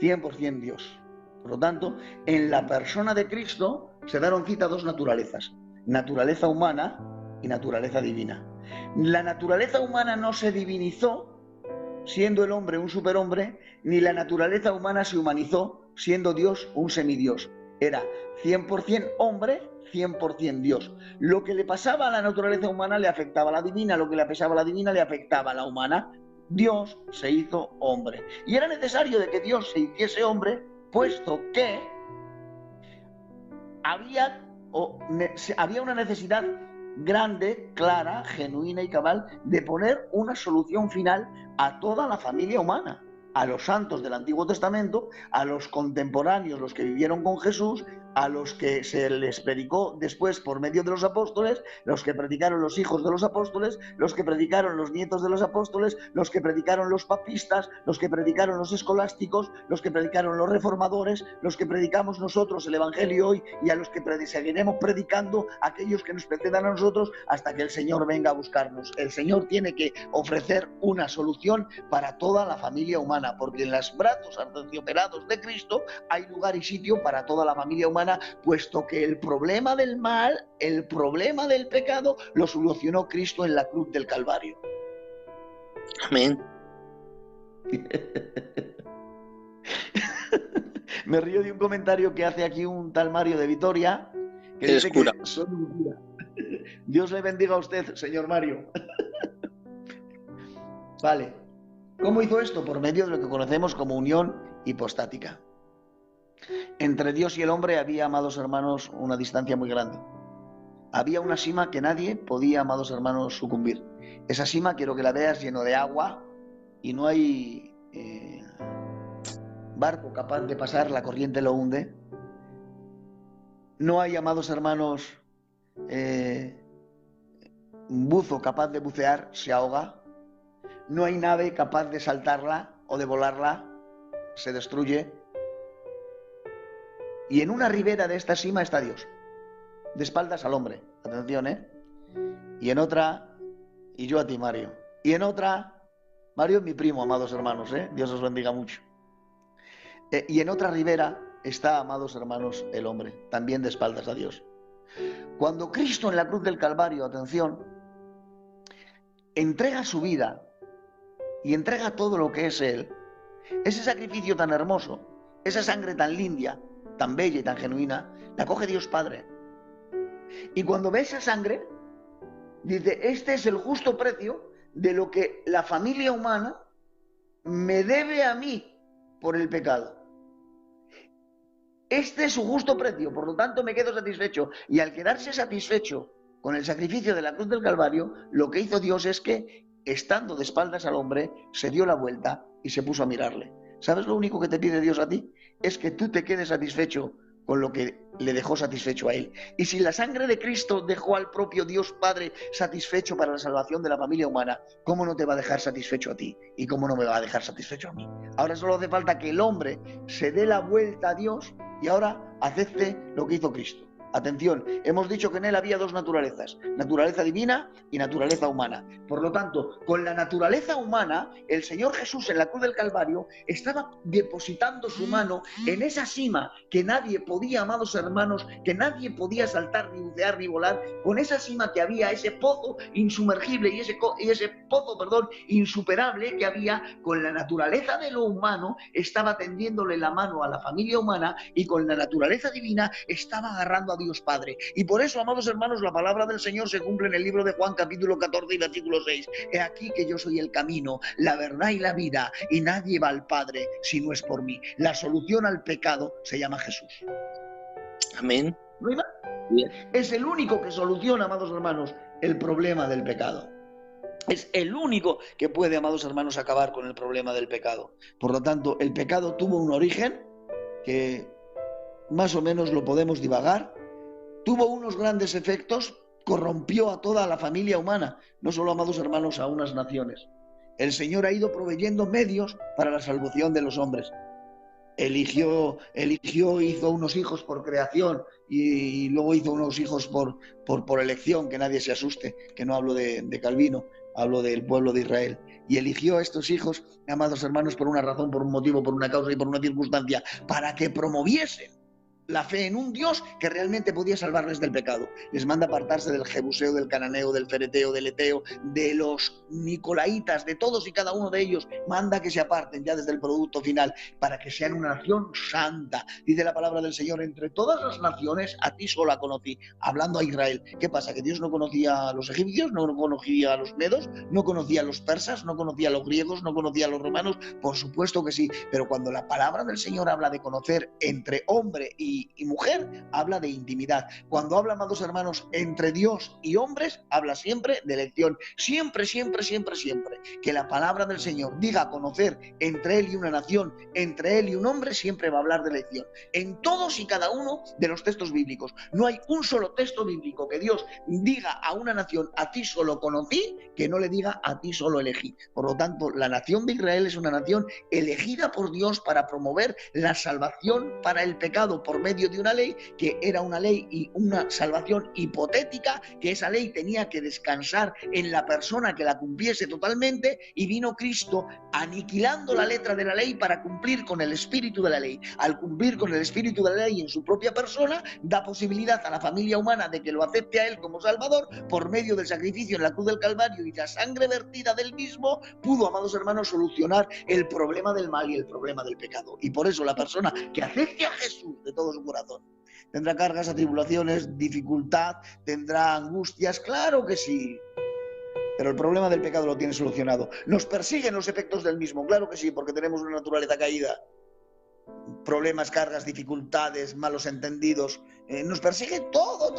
100% Dios. Por lo tanto, en la persona de Cristo se dieron cita dos naturalezas. Naturaleza humana y naturaleza divina. La naturaleza humana no se divinizó siendo el hombre un superhombre, ni la naturaleza humana se humanizó siendo Dios un semidios. Era 100% hombre, 100% Dios. Lo que le pasaba a la naturaleza humana le afectaba a la divina, lo que le pasaba a la divina le afectaba a la humana. Dios se hizo hombre. Y era necesario de que Dios se hiciese hombre, puesto que había había una necesidad grande, clara, genuina y cabal de poner una solución final a toda la familia humana, a los santos del Antiguo Testamento, a los contemporáneos, los que vivieron con Jesús, a los que se les predicó después por medio de los apóstoles, los que predicaron los hijos de los apóstoles, los que predicaron los nietos de los apóstoles, los que predicaron los papistas, los que predicaron los escolásticos, los que predicaron los reformadores, los que predicamos nosotros el Evangelio hoy, y a los que seguiremos predicando aquellos que nos precedan a nosotros hasta que el Señor venga a buscarnos. El Señor tiene que ofrecer una solución para toda la familia humana, porque en los brazos aterciopelados de Cristo hay lugar y sitio para toda la familia humana, puesto que el problema del mal, el problema del pecado, lo solucionó Cristo en la cruz del Calvario. Amén. Me río de un comentario que hace aquí un tal Mario de Vitoria, que dice que soy un cura. Dios le bendiga a usted, señor Mario. Vale. ¿Cómo hizo esto? Por medio de lo que conocemos como unión hipostática. Entre Dios y el hombre había, amados hermanos, una distancia muy grande. Había una sima que nadie podía, amados hermanos, sucumbir. Esa sima, quiero que la veas, lleno de agua, y no hay barco capaz de pasar, la corriente lo hunde. No hay, amados hermanos, un buzo capaz de bucear, se ahoga. No hay nave capaz de saltarla o de volarla, se destruye. Y en una ribera de esta sima está Dios, de espaldas al hombre, atención, y en otra, y yo a ti, Mario, y en otra, Mario es mi primo, amados hermanos, Dios os bendiga mucho, y en otra ribera está, amados hermanos, el hombre, también de espaldas a Dios. Cuando Cristo en la cruz del Calvario, atención, entrega su vida y entrega todo lo que es Él, ese sacrificio tan hermoso, esa sangre tan limpia, tan bella y tan genuina, la coge Dios Padre. Y cuando ve esa sangre, dice, este es el justo precio de lo que la familia humana me debe a mí por el pecado. Este es su justo precio, por lo tanto me quedo satisfecho. Y al quedarse satisfecho con el sacrificio de la cruz del Calvario, lo que hizo Dios es que, estando de espaldas al hombre, se dio la vuelta y se puso a mirarle. ¿Sabes lo único que te pide Dios a ti? Es que tú te quedes satisfecho con lo que le dejó satisfecho a Él. Y si la sangre de Cristo dejó al propio Dios Padre satisfecho para la salvación de la familia humana, ¿cómo no te va a dejar satisfecho a ti? ¿Y cómo no me va a dejar satisfecho a mí? Ahora solo hace falta que el hombre se dé la vuelta a Dios y ahora acepte lo que hizo Cristo. Atención, hemos dicho que en Él había dos naturalezas, naturaleza divina y naturaleza humana. Por lo tanto, con la naturaleza humana, el Señor Jesús en la cruz del Calvario estaba depositando su mano en esa cima que nadie podía, amados hermanos, que nadie podía saltar, ni bucear, ni volar, con esa cima que había, ese pozo insumergible y ese pozo, insuperable que había. Con la naturaleza de lo humano estaba tendiéndole la mano a la familia humana, y con la naturaleza divina estaba agarrando a Dios Padre. Y por eso, amados hermanos, la palabra del Señor se cumple en el libro de Juan, capítulo 14 y versículo 6. He aquí que yo soy el camino, la verdad y la vida, y nadie va al Padre si no es por mí. La solución al pecado se llama Jesús. Amén. ¿No hay más? Es el único que soluciona, amados hermanos, el problema del pecado. Es el único que puede, amados hermanos, acabar con el problema del pecado. Por lo tanto, el pecado tuvo un origen que más o menos lo podemos divagar. Tuvo unos grandes efectos, corrompió a toda la familia humana, no solo, amados hermanos, a unas naciones. El Señor ha ido proveyendo medios para la salvación de los hombres. Eligió, hizo unos hijos por creación y luego hizo unos hijos por elección, que nadie se asuste, que no hablo de Calvino, hablo del pueblo de Israel. Y eligió a estos hijos, amados hermanos, por una razón, por un motivo, por una causa y por una circunstancia, para que promoviesen la fe en un Dios que realmente podía salvarles del pecado. Les manda apartarse del jebuseo, del cananeo, del fereteo, del eteo, de los nicolaitas, de todos y cada uno de ellos. Manda que se aparten ya desde el producto final, para que sean una nación santa. Dice la palabra del Señor, entre todas las naciones a ti sola conocí, hablando a Israel. ¿Qué pasa? ¿Que Dios no conocía a los egipcios? ¿No conocía a los medos? ¿No conocía a los persas? ¿No conocía a los griegos? ¿No conocía a los romanos? Por supuesto que sí, pero cuando la palabra del Señor habla de conocer entre hombre y y mujer, habla de intimidad. Cuando habla, amados hermanos, entre Dios y hombres, habla siempre de elección. Siempre, siempre, siempre, siempre. Que la palabra del Señor diga a conocer entre Él y una nación, entre Él y un hombre, siempre va a hablar de elección. En todos y cada uno de los textos bíblicos. No hay un solo texto bíblico que Dios diga a una nación, a ti solo conocí, que no le diga a ti solo elegí. Por lo tanto, la nación de Israel es una nación elegida por Dios para promover la salvación para el pecado por medio de una ley que era una ley y una salvación hipotética, que esa ley tenía que descansar en la persona que la cumpliese totalmente, y vino Cristo aniquilando la letra de la ley para cumplir con el espíritu de la ley. Al cumplir con el espíritu de la ley en su propia persona, da posibilidad a la familia humana de que lo acepte a Él como Salvador por medio del sacrificio en la cruz del Calvario, y la sangre vertida del mismo pudo, amados hermanos, solucionar el problema del mal y el problema del pecado. Y por eso la persona que acepte a Jesús de todo su corazón tendrá cargas, atribulaciones, dificultad, tendrá angustias, claro que sí. Pero el problema del pecado lo tiene solucionado. ¿Nos persiguen los efectos del mismo? Claro que sí, porque tenemos una naturaleza caída. Problemas, cargas, dificultades, malos entendidos. Nos persigue todo.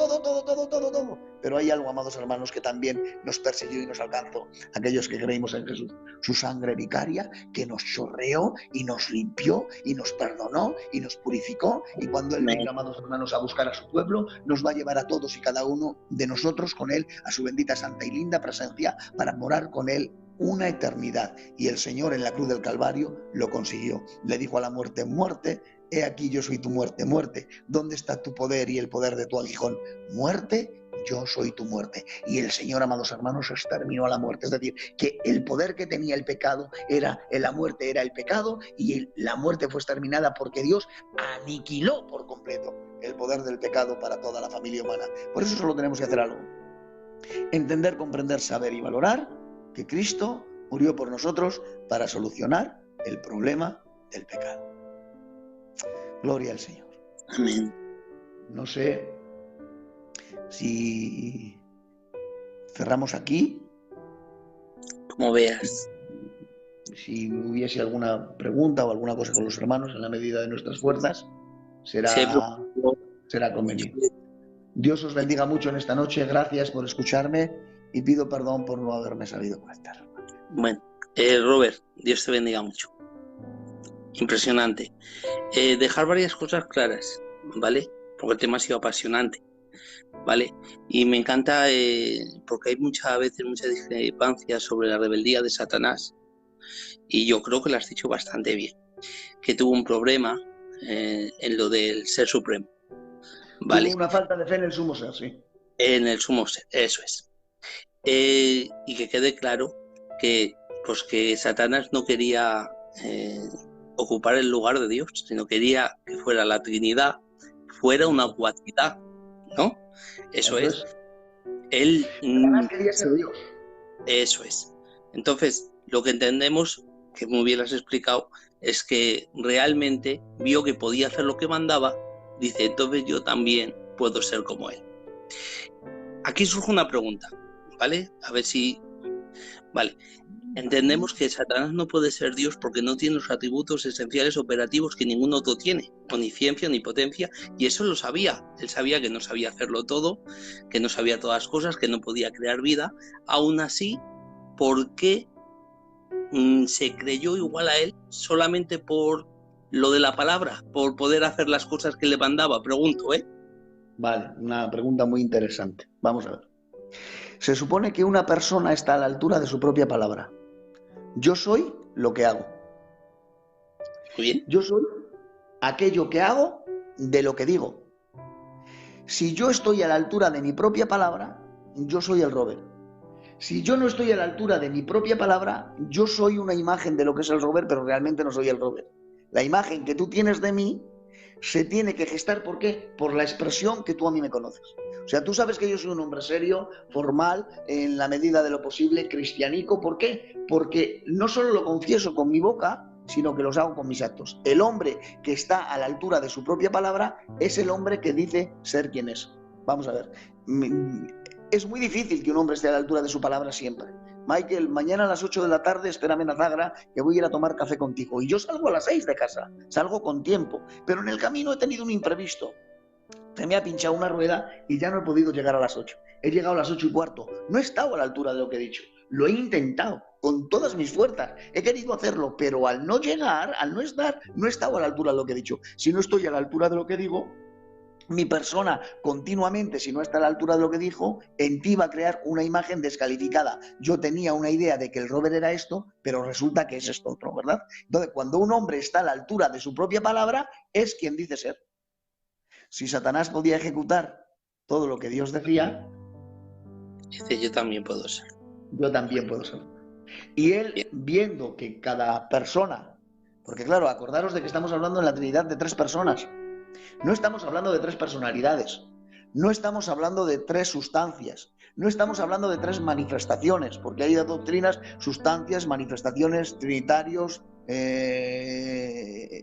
Pero hay algo, amados hermanos, que también nos persiguió y nos alcanzó. Aquellos que creímos en Jesús. Su sangre vicaria que nos chorreó y nos limpió y nos perdonó y nos purificó. Y cuando Él venga, amados hermanos, a buscar a su pueblo, nos va a llevar a todos y cada uno de nosotros con Él a su bendita, santa y linda presencia para morar con Él una eternidad. Y el Señor en la cruz del Calvario lo consiguió. Le dijo a la muerte: muerte, he aquí yo soy tu muerte. Muerte, ¿dónde está tu poder y el poder de tu aguijón? Muerte, yo soy tu muerte. Y el Señor, amados hermanos, exterminó a la muerte. Es decir, que el poder que tenía el pecado era, la muerte era el pecado, y la muerte fue exterminada porque Dios aniquiló por completo el poder del pecado para toda la familia humana. Por eso solo tenemos que hacer algo: entender, comprender, saber y valorar que Cristo murió por nosotros para solucionar el problema del pecado. Gloria al Señor. Amén. No sé si cerramos aquí. Como veas. Si hubiese alguna pregunta o alguna cosa con los hermanos, en la medida de nuestras fuerzas, será conveniente. Dios os bendiga mucho en esta noche. Gracias por escucharme y pido perdón por no haberme sabido conectar. Bueno, Robert, Dios te bendiga mucho. Impresionante. Dejar varias cosas claras, ¿vale? Porque el tema ha sido apasionante, ¿vale? Y me encanta porque hay muchas veces mucha discrepancia sobre la rebeldía de Satanás, y yo creo que lo has dicho bastante bien, que tuvo un problema en lo del ser supremo, ¿vale? Tuvo una falta de fe en el sumo ser, sí. En el sumo ser, eso es. Y que quede claro que, pues, que Satanás no quería ocupar el lugar de Dios, sino quería que fuera la Trinidad, fuera una cuatidad, ¿no? Eso es. Él quería ser Dios. Eso es. Entonces, lo que entendemos, que muy bien lo has explicado, es que realmente vio que podía hacer lo que mandaba. Dice: entonces yo también puedo ser como él. Aquí surge una pregunta, ¿vale? A ver si... Vale. Entendemos que Satanás no puede ser Dios porque no tiene los atributos esenciales operativos que ningún otro tiene, omnisciencia, omnipotencia, y eso lo sabía. Él sabía que no sabía hacerlo todo, que no sabía todas las cosas, que no podía crear vida. Aún así, ¿por qué se creyó igual a él solamente por lo de la palabra, por poder hacer las cosas que le mandaba? Pregunto, ¿eh? Vale, una pregunta muy interesante. Vamos a ver. Se supone que una persona está a la altura de su propia palabra. Yo soy lo que hago. Muy bien. Yo soy aquello que hago de lo que digo. Si yo estoy a la altura de mi propia palabra, yo soy el Robert. Si yo no estoy a la altura de mi propia palabra, yo soy una imagen de lo que es el Robert, pero realmente no soy el Robert. La imagen que tú tienes de mí se tiene que gestar, ¿por qué? Por la expresión que tú a mí me conoces. O sea, tú sabes que yo soy un hombre serio, formal, en la medida de lo posible, cristianico. ¿Por qué? Porque no solo lo confieso con mi boca, sino que los hago con mis actos. El hombre que está a la altura de su propia palabra es el hombre que dice ser quien es. Vamos a ver. Es muy difícil que un hombre esté a la altura de su palabra siempre. Michael, mañana a las 8 de la tarde, espérame en Azagra, que voy a ir a tomar café contigo. Y yo salgo a las 6 de casa, salgo con tiempo, pero en el camino he tenido un imprevisto. Se me ha pinchado una rueda y ya no he podido llegar a las 8. He llegado a las 8:15. No he estado a la altura de lo que he dicho. Lo he intentado con todas mis fuerzas. He querido hacerlo, pero al no llegar, al no estar, no he estado a la altura de lo que he dicho. Si no estoy a la altura de lo que digo, mi persona continuamente, si no está a la altura de lo que dijo, en ti va a crear una imagen descalificada. Yo tenía una idea de que el Robert era esto, pero resulta que es esto otro, ¿verdad? Entonces, cuando un hombre está a la altura de su propia palabra, es quien dice ser. Si Satanás podía ejecutar todo lo que Dios decía, dice, yo también puedo ser. Yo también puedo ser. Y él, viendo que cada persona, porque claro, acordaros de que estamos hablando en la Trinidad de 3 personas, no estamos hablando de 3 personalidades, no estamos hablando de 3 sustancias, no estamos hablando de 3 manifestaciones, porque hay doctrinas, sustancias, manifestaciones, trinitarios,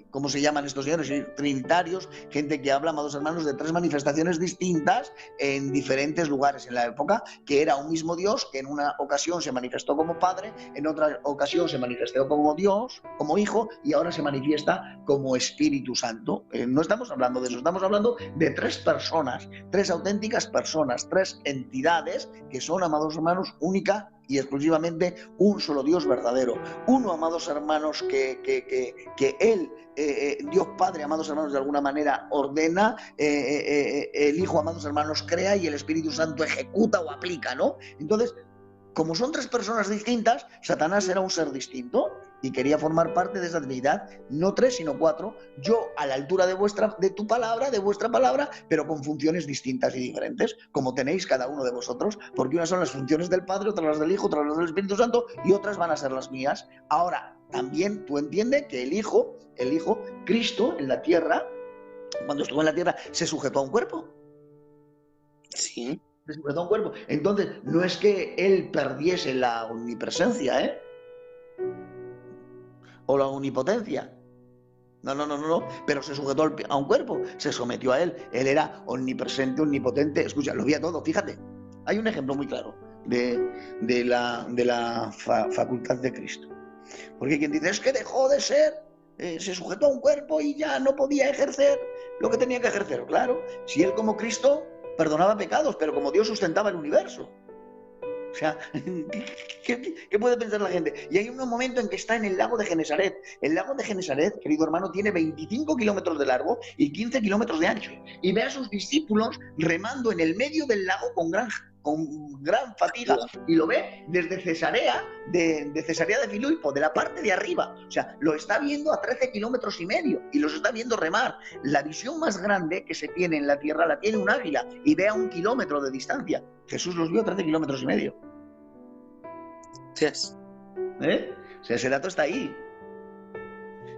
¿cómo se llaman estos señores? Trinitarios, gente que habla, amados hermanos, de 3 manifestaciones distintas en diferentes lugares en la época, que era un mismo Dios, que en una ocasión se manifestó como Padre, en otra ocasión se manifestó como Dios, como Hijo, y ahora se manifiesta como Espíritu Santo. No estamos hablando de eso, estamos hablando de 3 personas, 3 auténticas personas, 3 entidades que son, amados hermanos, única y exclusivamente un solo Dios verdadero. Uno, amados hermanos, que Él, Dios Padre, amados hermanos, de alguna manera ordena, el Hijo, amados hermanos, crea y el Espíritu Santo ejecuta o aplica, ¿no? Entonces, como son 3 personas distintas, Satanás era un ser distinto y quería formar parte de esa Trinidad, no 3, sino 4, yo a la altura de vuestra palabra, pero con funciones distintas y diferentes, como tenéis cada uno de vosotros, porque unas son las funciones del Padre, otras las del Hijo, otras las del Espíritu Santo, y otras van a ser las mías. Ahora, también tú entiendes que el Hijo, Cristo, en la tierra, cuando estuvo en la tierra, se sujetó a un cuerpo. Sí. Se sujetó a un cuerpo. Entonces, no es que él perdiese la omnipresencia, o la omnipotencia. No, pero se sujetó a un cuerpo, se sometió a él. Él era omnipresente, omnipotente. Escucha, lo veía todo, fíjate. Hay un ejemplo muy claro de la facultad de Cristo. Porque quien dice, es que dejó de ser, se sujetó a un cuerpo y ya no podía ejercer lo que tenía que ejercer. Claro, si él como Cristo perdonaba pecados, pero como Dios sustentaba el universo. O sea, ¿qué puede pensar la gente? Y hay un momento en que está en el lago de Genesaret. El lago de Genesaret, querido hermano, tiene 25 kilómetros de largo y 15 kilómetros de ancho. Y ve a sus discípulos remando en el medio del lago con gran fatiga, y lo ve desde Cesarea, de Cesarea de Filipo, de la parte de arriba. O sea, lo está viendo a 13 kilómetros y medio y los está viendo remar. La visión más grande que se tiene en la tierra la tiene un águila y ve a 1 kilómetro de distancia. Jesús los vio a 13 kilómetros y medio. Yes. O sea, ese dato está ahí.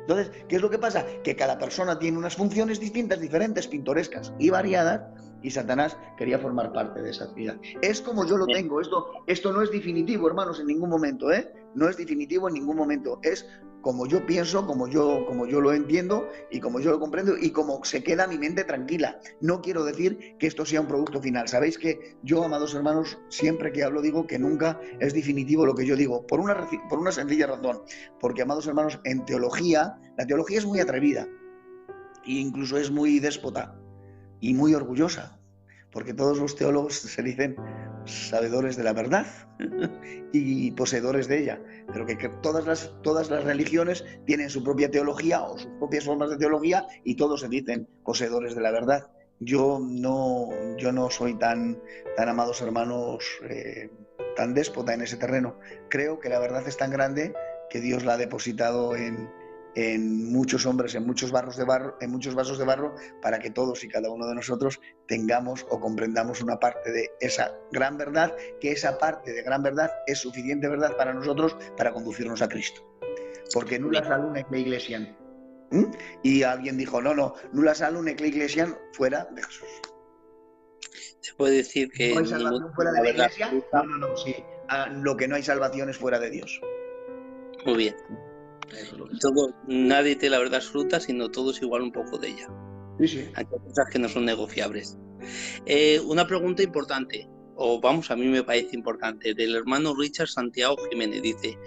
Entonces, ¿qué es lo que pasa? Que cada persona tiene unas funciones distintas, diferentes, pintorescas y variadas, y Satanás quería formar parte de esa actividad. Es como yo lo tengo. Esto no es definitivo, hermanos, en ningún momento, No es definitivo en ningún momento. Es como yo pienso, como yo lo entiendo y como yo lo comprendo y como se queda mi mente tranquila. No quiero decir que esto sea un producto final. Sabéis que yo, amados hermanos, siempre que hablo digo que nunca es definitivo lo que yo digo, por una sencilla razón. Porque, amados hermanos, en teología, la teología es muy atrevida e incluso es muy déspota y muy orgullosa, porque todos los teólogos se dicen sabedores de la verdad y poseedores de ella, pero que todas las religiones tienen su propia teología o sus propias formas de teología y todos se dicen poseedores de la verdad. Yo no soy tan amados hermanos, tan déspota en ese terreno. Creo que la verdad es tan grande que Dios la ha depositado en muchos hombres, en muchos vasos de barro, para que todos y cada uno de nosotros tengamos o comprendamos una parte de esa gran verdad, que esa parte de gran verdad es suficiente verdad para nosotros para conducirnos a Cristo. Porque nulla salud ecclesiam. Y alguien dijo, no, nulla salud ecclesiam fuera de Jesús. Se puede decir que no hay salvación fuera de la iglesia. No, sí. Lo que no hay salvación es fuera de Dios. Muy bien. Nadie tiene la verdad absoluta, sino todos igual un poco de ella. Sí. Hay cosas que no son negociables. Una pregunta importante. o vamos, a mí me parece importante, del hermano Richard Santiago Jiménez. Dice: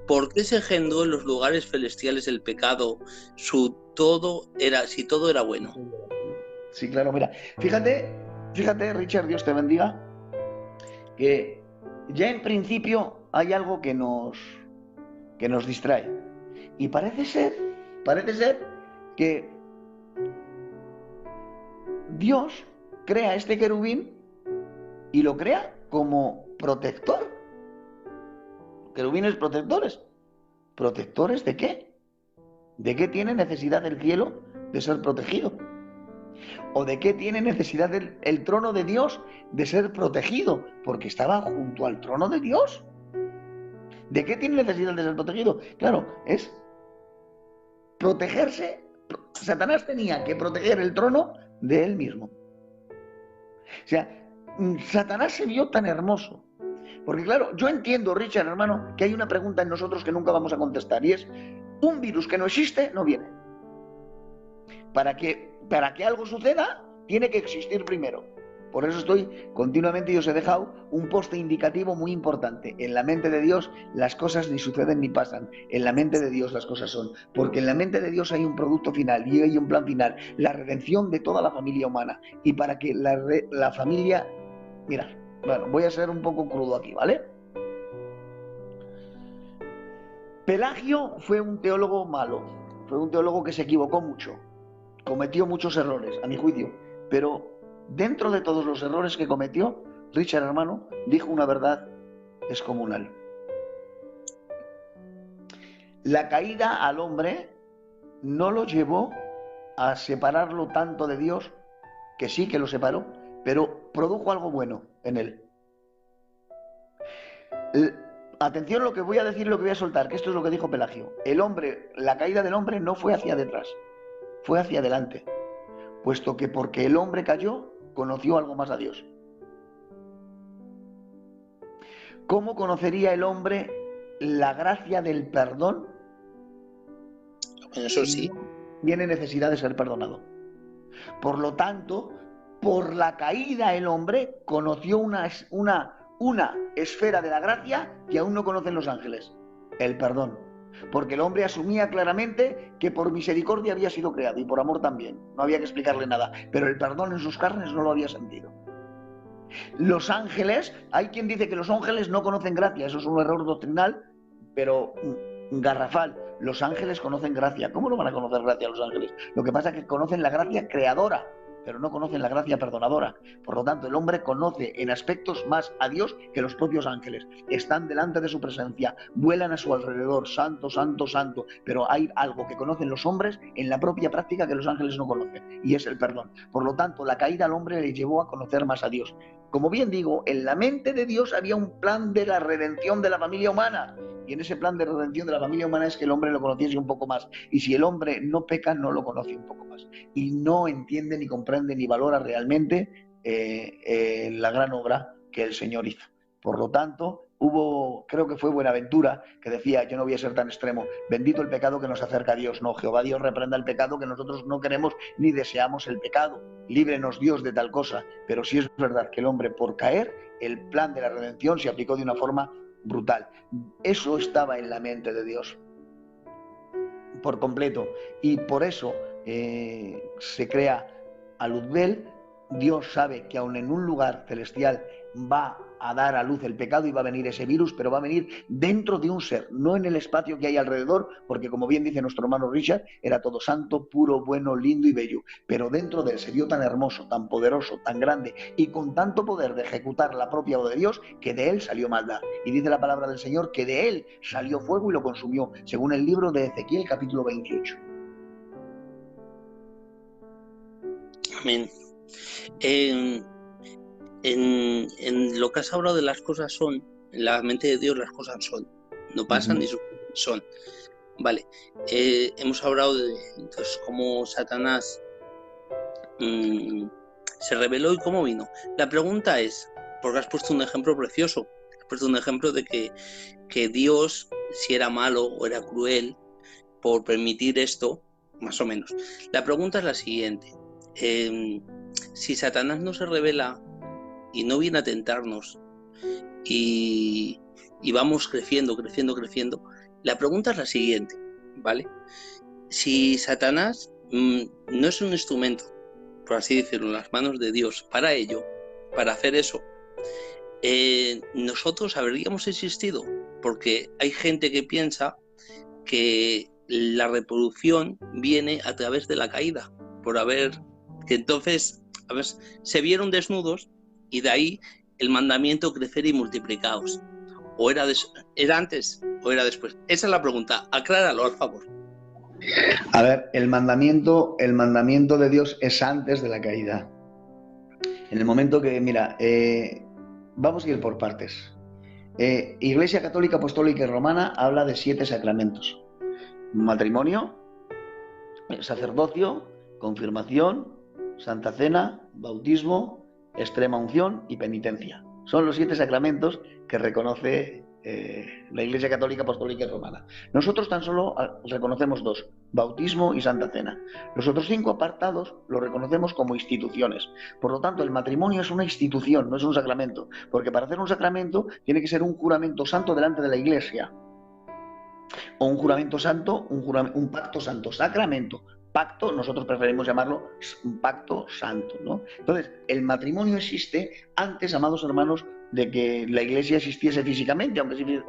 ¿por qué se engendró en los lugares celestiales el pecado si todo era bueno? Sí, claro, mira, fíjate, Richard, Dios te bendiga, que ya en principio hay algo que nos distrae. Y parece ser que Dios crea este querubín y lo crea como protector. Querubines protectores. ¿Protectores de qué? ¿De qué tiene necesidad el cielo de ser protegido? ¿O de qué tiene necesidad el trono de Dios de ser protegido? Porque estaba junto al trono de Dios. ¿De qué tiene necesidad de ser protegido? Claro, es protegerse. Satanás tenía que proteger el trono de él mismo. O sea, Satanás se vio tan hermoso. Porque claro, yo entiendo, Richard, hermano, que hay una pregunta en nosotros que nunca vamos a contestar, y es: un virus que no existe no viene. Para que algo suceda, tiene que existir primero. Por eso estoy continuamente, y os he dejado un poste indicativo muy importante. En la mente de Dios las cosas ni suceden ni pasan. En la mente de Dios las cosas son. Porque en la mente de Dios hay un producto final y hay un plan final. La redención de toda la familia humana. Y para que la familia... Mirad, bueno, voy a ser un poco crudo aquí, ¿vale? Pelagio fue un teólogo malo. Fue un teólogo que se equivocó mucho. Cometió muchos errores, a mi juicio. Pero dentro de todos los errores que cometió, Richard, hermano, dijo una verdad descomunal. La caída al hombre no lo llevó a separarlo tanto de Dios, que sí que lo separó, pero produjo algo bueno en él. Atención a lo que voy a decir, lo que voy a soltar, que esto es lo que dijo Pelagio. El hombre, la caída del hombre no fue hacia detrás, fue hacia adelante, puesto que porque el hombre cayó, conoció algo más a Dios. ¿Cómo conocería el hombre la gracia del perdón? Eso sí. Tiene necesidad de ser perdonado. Por lo tanto, por la caída el hombre conoció una esfera de la gracia que aún no conocen los ángeles: el perdón. Porque el hombre asumía claramente que por misericordia había sido creado, y por amor también. No había que explicarle nada. Pero el perdón en sus carnes no lo había sentido. Los ángeles, hay quien dice que los ángeles no conocen gracia. Eso es un error doctrinal, pero garrafal. Los ángeles conocen gracia. ¿Cómo no van a conocer gracia los ángeles? Lo que pasa es que conocen la gracia creadora, pero no conocen la gracia perdonadora. Por lo tanto, el hombre conoce en aspectos más a Dios que los propios ángeles. Están delante de su presencia, vuelan a su alrededor, santo, santo, santo. Pero hay algo que conocen los hombres en la propia práctica que los ángeles no conocen, y es el perdón. Por lo tanto, la caída al hombre le llevó a conocer más a Dios. Como bien digo, en la mente de Dios había un plan de la redención de la familia humana. Y en ese plan de redención de la familia humana es que el hombre lo conociese un poco más. Y si el hombre no peca, no lo conoce un poco más. Y no entiende, ni comprende, ni valora realmente la gran obra que el Señor hizo. Por lo tanto, creo que fue Buenaventura, que decía: yo no voy a ser tan extremo, bendito el pecado que nos acerca a Dios. No, Jehová Dios reprenda el pecado, que nosotros no queremos ni deseamos el pecado. Líbrenos Dios de tal cosa. Pero sí es verdad que el hombre, por caer, el plan de la redención se aplicó de una forma brutal. Eso estaba en la mente de Dios por completo, y por eso se crea a Luzbel. Dios sabe que aun en un lugar celestial va a dar a luz el pecado y va a venir ese virus, pero va a venir dentro de un ser, no en el espacio que hay alrededor, porque como bien dice nuestro hermano Richard, era todo santo, puro, bueno, lindo y bello, pero dentro de él se vio tan hermoso, tan poderoso, tan grande y con tanto poder de ejecutar la propia voz de Dios, que de él salió maldad. Y dice la palabra del Señor que de él salió fuego y lo consumió, según el libro de Ezequiel, capítulo 28. Amén. En lo que has hablado de las cosas son, en la mente de Dios las cosas son, no pasan ni son. Vale, hemos hablado de entonces cómo Satanás se rebeló y cómo vino. La pregunta es, porque has puesto un ejemplo precioso, has puesto un ejemplo de que Dios, si era malo o era cruel por permitir esto, más o menos. La pregunta es la siguiente: si Satanás no se rebela y no viene a tentarnos y vamos creciendo. La pregunta es la siguiente, ¿vale? Si Satanás no es un instrumento, por así decirlo, en las manos de Dios para ello, para hacer eso, nosotros habríamos existido, porque hay gente que piensa que la reproducción viene a través de la caída, que entonces se vieron desnudos y de ahí el mandamiento crecer y multiplicaos. ¿O era antes o era después? Esa es la pregunta, acláralo, por favor. A ver, el mandamiento de Dios es antes de la caída. En el momento que, mira, vamos a ir por partes. Iglesia Católica, Apostólica y Romana habla de 7 sacramentos: matrimonio, sacerdocio, confirmación, Santa Cena, bautismo, extrema unción y penitencia. Son los 7 sacramentos que reconoce la Iglesia Católica, Apostólica y Romana. Nosotros tan solo reconocemos 2, bautismo y Santa Cena. Los otros 5 apartados los reconocemos como instituciones. Por lo tanto, el matrimonio es una institución, no es un sacramento, porque para hacer un sacramento tiene que ser un juramento santo delante de la Iglesia. O un juramento santo, un pacto santo. Sacramento, pacto, nosotros preferimos llamarlo un pacto santo, ¿no? Entonces, el matrimonio existe antes, amados hermanos, de que la Iglesia existiese físicamente, aunque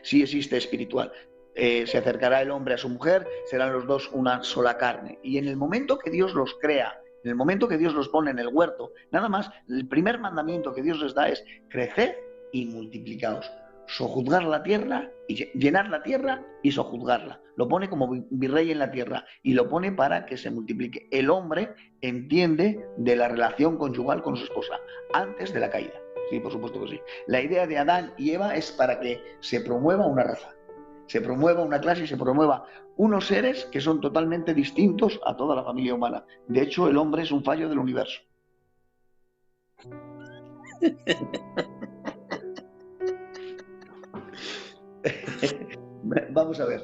sí existe espiritual. Se acercará el hombre a su mujer, serán los dos una sola carne. Y en el momento que Dios los crea, en el momento que Dios los pone en el huerto, nada más, el primer mandamiento que Dios les da es: creced y multiplicaos. Sojuzgar la tierra, y llenar la tierra y sojuzgarla. Lo pone como virrey en la tierra y lo pone para que se multiplique. El hombre entiende de la relación conyugal con su esposa antes de la caída. Sí, por supuesto que sí. La idea de Adán y Eva es para que se promueva una raza, se promueva una clase y se promueva unos seres que son totalmente distintos a toda la familia humana. De hecho, el hombre es un fallo del universo. Vamos a ver.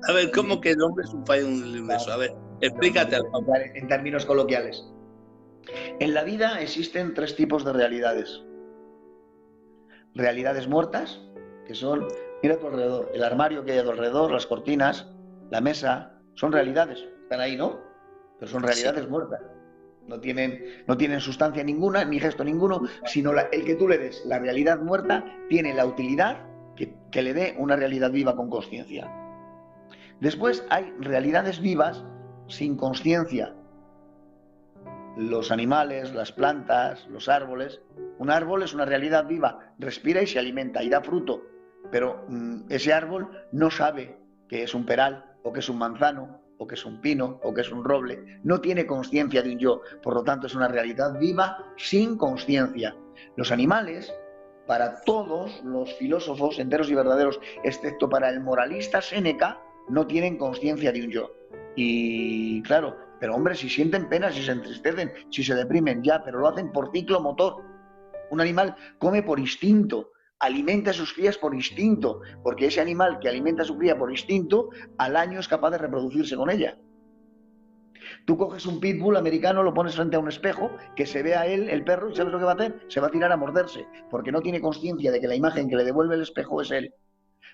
A ver, ¿cómo que el hombre es un fallo del universo? A ver, explícate. En términos coloquiales. En la vida existen 3 tipos de realidades. Realidades muertas, que son, mira a tu alrededor, el armario que hay a tu alrededor, las cortinas, la mesa, son realidades. Están ahí, ¿no? Pero son realidades muertas. No tienen sustancia ninguna, ni gesto ninguno, sino el que tú le des. La realidad muerta tiene la utilidad que le dé una realidad viva con consciencia. Después hay realidades vivas sin consciencia. Los animales, las plantas, los árboles. Un árbol es una realidad viva, respira y se alimenta y da fruto, pero ese árbol no sabe que es un peral o que es un manzano o que es un pino o que es un roble, no tiene consciencia de un yo, por lo tanto es una realidad viva sin consciencia. Los animales, para todos los filósofos enteros y verdaderos, excepto para el moralista Séneca, no tienen consciencia de un yo. Y claro, pero hombre, si sienten pena, si se entristecen, si se deprimen, ya, pero lo hacen por ciclo motor. Un animal come por instinto, alimenta a sus crías por instinto, porque ese animal que alimenta a su cría por instinto, al año es capaz de reproducirse con ella. Tú coges un pitbull americano, lo pones frente a un espejo, que se vea él, el perro, y ¿sabes lo que va a hacer? Se va a tirar a morderse, porque no tiene consciencia de que la imagen que le devuelve el espejo es él.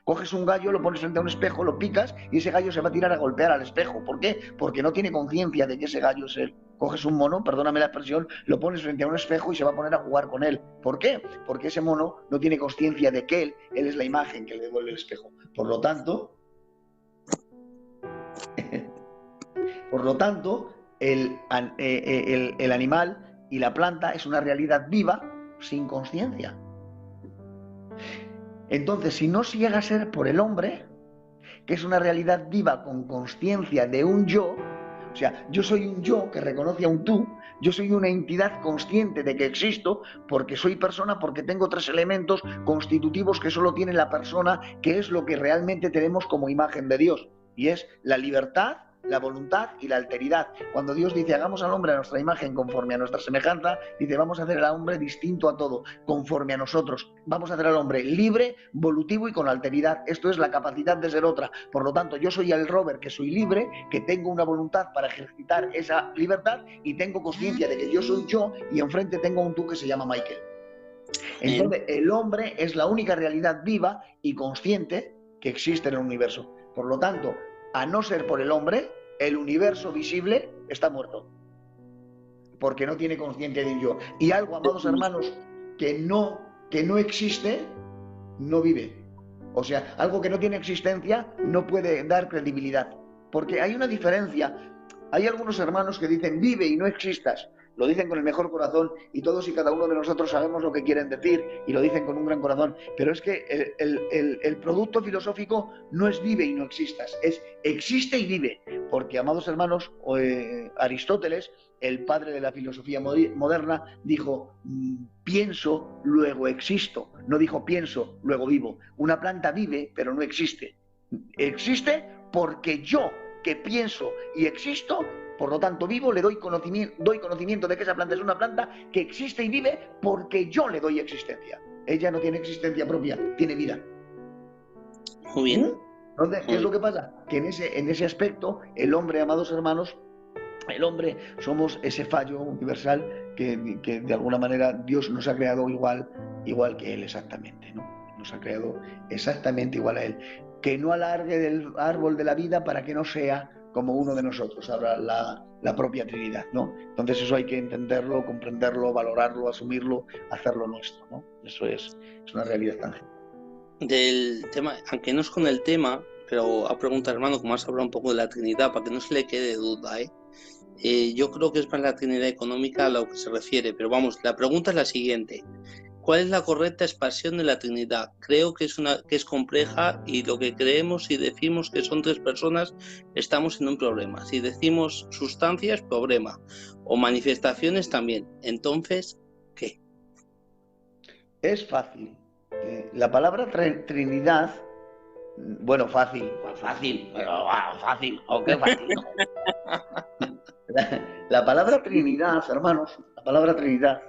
Coges un gallo, lo pones frente a un espejo, lo picas y ese gallo se va a tirar a golpear al espejo. ¿Por qué? Porque no tiene conciencia de que ese gallo es él. Coges un mono, perdóname la expresión, lo pones frente a un espejo y se va a poner a jugar con él. ¿Por qué? Porque ese mono no tiene consciencia de que él es la imagen que le devuelve el espejo. Por lo tanto, el animal y la planta es una realidad viva sin consciencia. Entonces, si no se llega a ser por el hombre, que es una realidad viva con consciencia de un yo, o sea, yo soy un yo que reconoce a un tú, yo soy una entidad consciente de que existo porque soy persona, porque tengo 3 elementos constitutivos que solo tiene la persona, que es lo que realmente tenemos como imagen de Dios, y es la libertad, la voluntad y la alteridad. Cuando Dios dice hagamos al hombre a nuestra imagen conforme a nuestra semejanza, dice vamos a hacer al hombre distinto a todo, conforme a nosotros. Vamos a hacer al hombre libre, volutivo y con alteridad. Esto es la capacidad de ser otra. Por lo tanto, yo soy el Robert, que soy libre, que tengo una voluntad para ejercitar esa libertad y tengo conciencia de que yo soy yo y enfrente tengo un tú que se llama Michael. Entonces, el hombre es la única realidad viva y consciente que existe en el universo. Por lo tanto, a no ser por el hombre, el universo visible está muerto. Porque no tiene conciencia de yo. Y algo, amados hermanos, que no existe, no vive. O sea, algo que no tiene existencia no puede dar credibilidad. Porque hay una diferencia. Hay algunos hermanos que dicen vive y no existas. Lo dicen con el mejor corazón y todos y cada uno de nosotros sabemos lo que quieren decir y lo dicen con un gran corazón. Pero es que el producto filosófico no es vive y no existas, es existe y vive. Porque, amados hermanos, Aristóteles, el padre de la filosofía moderna, dijo pienso, luego existo. No dijo pienso, luego vivo. Una planta vive, pero no existe. Existe porque yo, que pienso y existo, por lo tanto vivo, le doy conocimiento de que esa planta es una planta que existe y vive porque yo le doy existencia. Ella no tiene existencia propia, tiene vida. Muy bien. Entonces, ¿qué es lo que pasa? Que en ese aspecto, el hombre, amados hermanos, el hombre somos ese fallo universal que de alguna manera Dios nos ha creado igual que Él exactamente, ¿no? Nos ha creado exactamente igual a Él. Que no alargue del árbol de la vida para que no sea como uno de nosotros, ahora la propia Trinidad, ¿no? Entonces eso hay que entenderlo, comprenderlo, valorarlo, asumirlo, hacerlo nuestro, ¿no? Eso es una realidad tangible. Del tema, aunque no es con el tema, pero a preguntar, hermano, como has hablado un poco de la Trinidad, para que no se le quede duda, yo creo que es para la Trinidad económica a lo que se refiere, pero vamos, la pregunta es la siguiente. ¿Cuál es la correcta expansión de la Trinidad? Creo que es compleja y lo que creemos si decimos que son tres personas estamos en un problema. Si decimos sustancias, problema. O manifestaciones también. Entonces, ¿qué? Es fácil. La palabra Trinidad, bueno, fácil, pero fácil, o qué fácil, ¿no? La palabra Trinidad, hermanos, la palabra Trinidad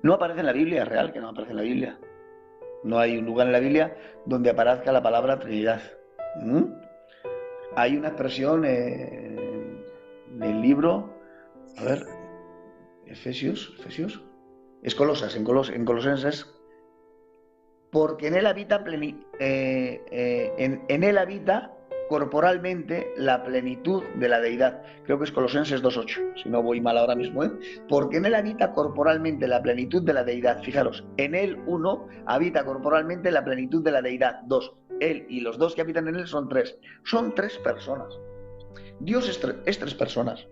no aparece en la Biblia, es real que no aparece en la Biblia. No hay un lugar en la Biblia donde aparezca la palabra Trinidad. Hay una expresión en el libro, a ver, Efesios, es Colosas, en Colosenses, porque en él habita en él habita corporalmente la plenitud de la deidad. Creo que es Colosenses 2.8, si no voy mal ahora mismo, porque en él habita corporalmente la plenitud de la deidad. Fijaros, en él, 1, habita corporalmente la plenitud de la deidad. 2, él y los dos que habitan en él son 3. Son 3 personas. Dios es 3 personas.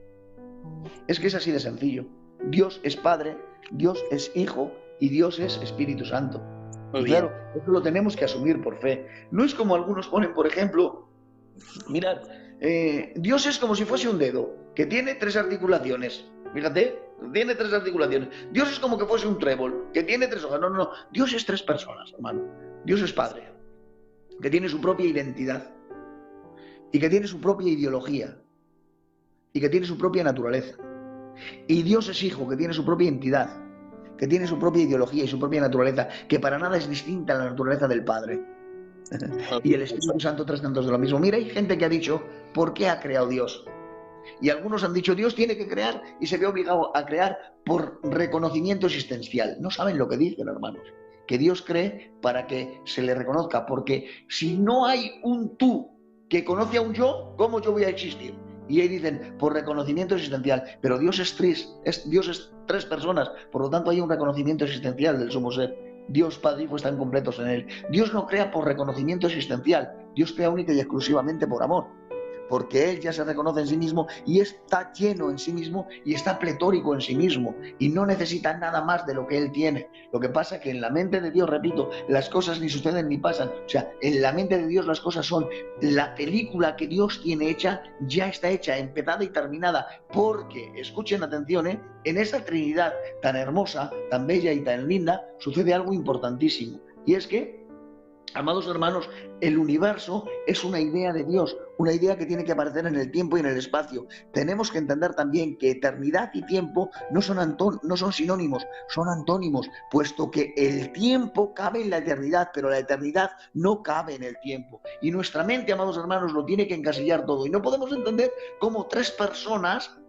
Es que es así de sencillo. Dios es Padre, Dios es Hijo y Dios es Espíritu Santo. Y claro, eso lo tenemos que asumir por fe. No es como algunos ponen, por ejemplo, mirad, Dios es como si fuese un dedo, que tiene 3 articulaciones. Fíjate, tiene 3 articulaciones. Dios es como que fuese un trébol, que tiene 3 hojas. No. Dios es 3 personas, hermano. Dios es Padre, que tiene su propia identidad, y que tiene su propia ideología, y que tiene su propia naturaleza. Y Dios es Hijo, que tiene su propia entidad, que tiene su propia ideología y su propia naturaleza, que para nada es distinta a la naturaleza del Padre. Y el Espíritu Santo, 3 tantos de lo mismo. Mira, hay gente que ha dicho, ¿por qué ha creado Dios? Y algunos han dicho, Dios tiene que crear y se ve obligado a crear por reconocimiento existencial. No saben lo que dicen, hermanos. Que Dios cree para que se le reconozca, porque si no hay un tú que conoce a un yo, ¿cómo yo voy a existir? Y ahí dicen, por reconocimiento existencial. Pero Dios es 3 personas, por lo tanto hay un reconocimiento existencial del sumo ser. Dios, Padre y Hijo están completos en él. Dios no crea por reconocimiento existencial, Dios crea única y exclusivamente por amor, porque Él ya se reconoce en sí mismo y está lleno en sí mismo y está pletórico en sí mismo y no necesita nada más de lo que Él tiene. Lo que pasa es que en la mente de Dios, repito, las cosas ni suceden ni pasan. O sea, en la mente de Dios las cosas son la película que Dios tiene hecha, ya está hecha, empezada y terminada, porque, escuchen atención, en esa Trinidad tan hermosa, tan bella y tan linda, sucede algo importantísimo, y es que Amados hermanos, el universo es una idea de Dios, una idea que tiene que aparecer en el tiempo y en el espacio. Tenemos que entender también que eternidad y tiempo no son sinónimos, son antónimos, puesto que el tiempo cabe en la eternidad, pero la eternidad no cabe en el tiempo. Y nuestra mente, amados hermanos, lo tiene que encasillar todo. Y no podemos entender cómo tres personas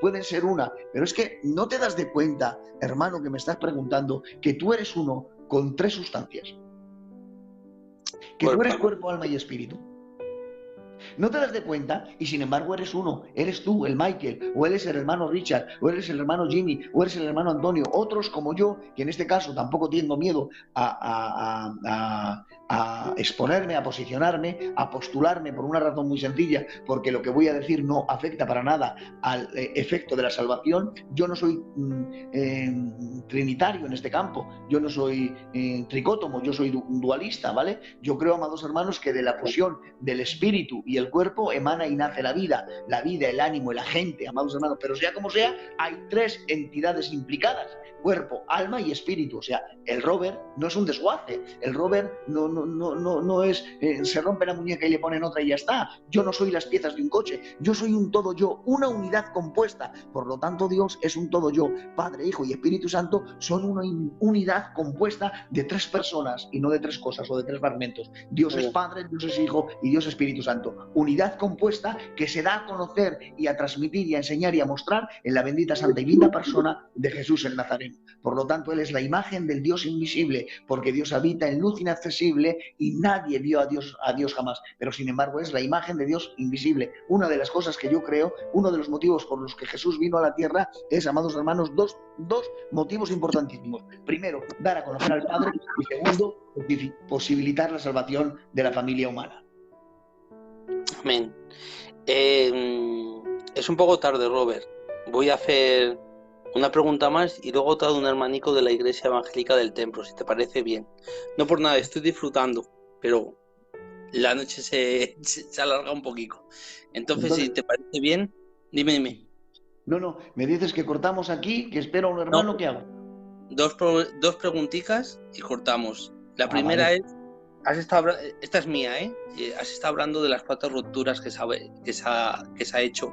pueden ser una. Pero es que no te das de cuenta, hermano, que me estás preguntando, que tú eres uno con tres sustancias. Que tú eres cuerpo, alma y espíritu. No te das de cuenta y sin embargo eres uno, eres tú, el Michael, o eres el hermano Richard, o eres el hermano Jimmy, o eres el hermano Antonio, otros como yo, que en este caso tampoco tengo miedo a exponerme, a posicionarme, a postularme por una razón muy sencilla, porque lo que voy a decir no afecta para nada al efecto de la salvación. Yo no soy trinitario en este campo, yo no soy tricótomo, yo soy dualista, ¿vale? Yo creo, amados hermanos, que de la fusión del espíritu y el cuerpo emana y nace la vida, el ánimo, el agente, amados hermanos, pero sea como sea, hay tres entidades implicadas: cuerpo, alma y espíritu. O sea, el rover no es un desguace, el rover no es se rompe la muñeca y le ponen otra y ya está. Yo no soy las piezas de un coche, yo soy un todo yo, una unidad compuesta. Por lo tanto, Dios es un todo yo. Padre, Hijo y Espíritu Santo son una unidad compuesta de tres personas y no de tres cosas o de tres fragmentos. Dios es Padre, Dios es Hijo y Dios es Espíritu Santo. Unidad compuesta que se da a conocer y a transmitir y a enseñar y a mostrar en la bendita, santa y linda persona de Jesús el Nazareno. Por lo tanto, Él es la imagen del Dios invisible, porque Dios habita en luz inaccesible y nadie vio a Dios jamás. Pero sin embargo es la imagen de Dios invisible. Una de las cosas que yo creo, uno de los motivos por los que Jesús vino a la tierra es, amados hermanos, dos motivos importantísimos. Primero, dar a conocer al Padre, y segundo, posibilitar la salvación de la familia humana. Amén. Es un poco tarde, Robert. Voy a hacer una pregunta más y luego otra de un hermanico de la Iglesia Evangélica del Templo, si te parece bien. No por nada, estoy disfrutando, pero la noche se alarga un poquito. Entonces, si te parece bien, dime. No, me dices que cortamos aquí, que espero a un hermano. No. ¿Qué hago? Dos preguntitas y cortamos. La primera vale. Esta es mía, has estado hablando de las 4 rupturas que se ha hecho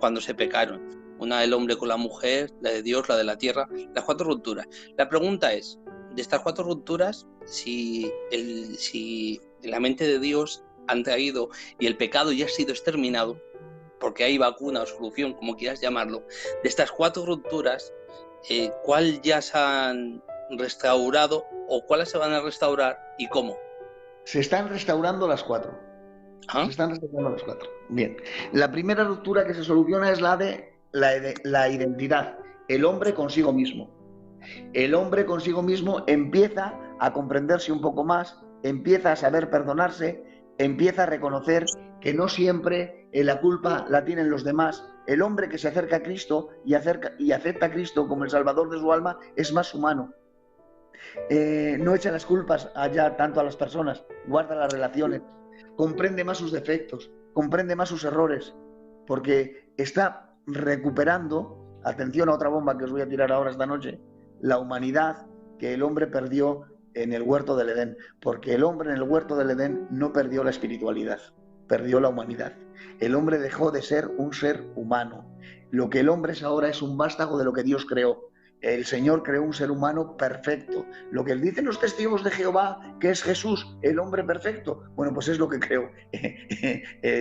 cuando se pecaron. Una del hombre con la mujer, la de Dios, la de la tierra, las 4 rupturas. La pregunta es, de estas 4 rupturas, si en la mente de Dios han traído y el pecado ya ha sido exterminado, porque hay vacuna o solución, como quieras llamarlo, de estas 4 rupturas, ¿cuál ya se han restaurado o cuáles se van a restaurar y cómo? Se están restaurando las 4. ¿Ah? Se están restaurando las 4. Bien. La primera ruptura que se soluciona es la de la identidad. El hombre consigo mismo. El hombre consigo mismo empieza a comprenderse un poco más, empieza a saber perdonarse, empieza a reconocer que no siempre la culpa la tienen los demás. El hombre que se acerca a Cristo y acepta a Cristo como el Salvador de su alma es más humano. No echa las culpas allá tanto a las personas, guarda las relaciones, comprende más sus defectos, comprende más sus errores, porque está recuperando, atención a otra bomba que os voy a tirar ahora esta noche, la humanidad que el hombre perdió en el huerto del Edén, porque el hombre en el huerto del Edén no perdió la espiritualidad, perdió la humanidad. El hombre dejó de ser un ser humano. Lo que el hombre es ahora es un vástago de lo que Dios creó. El Señor creó un ser humano perfecto. Lo que dicen los testigos de Jehová, que es Jesús, el hombre perfecto, bueno, pues es lo que creó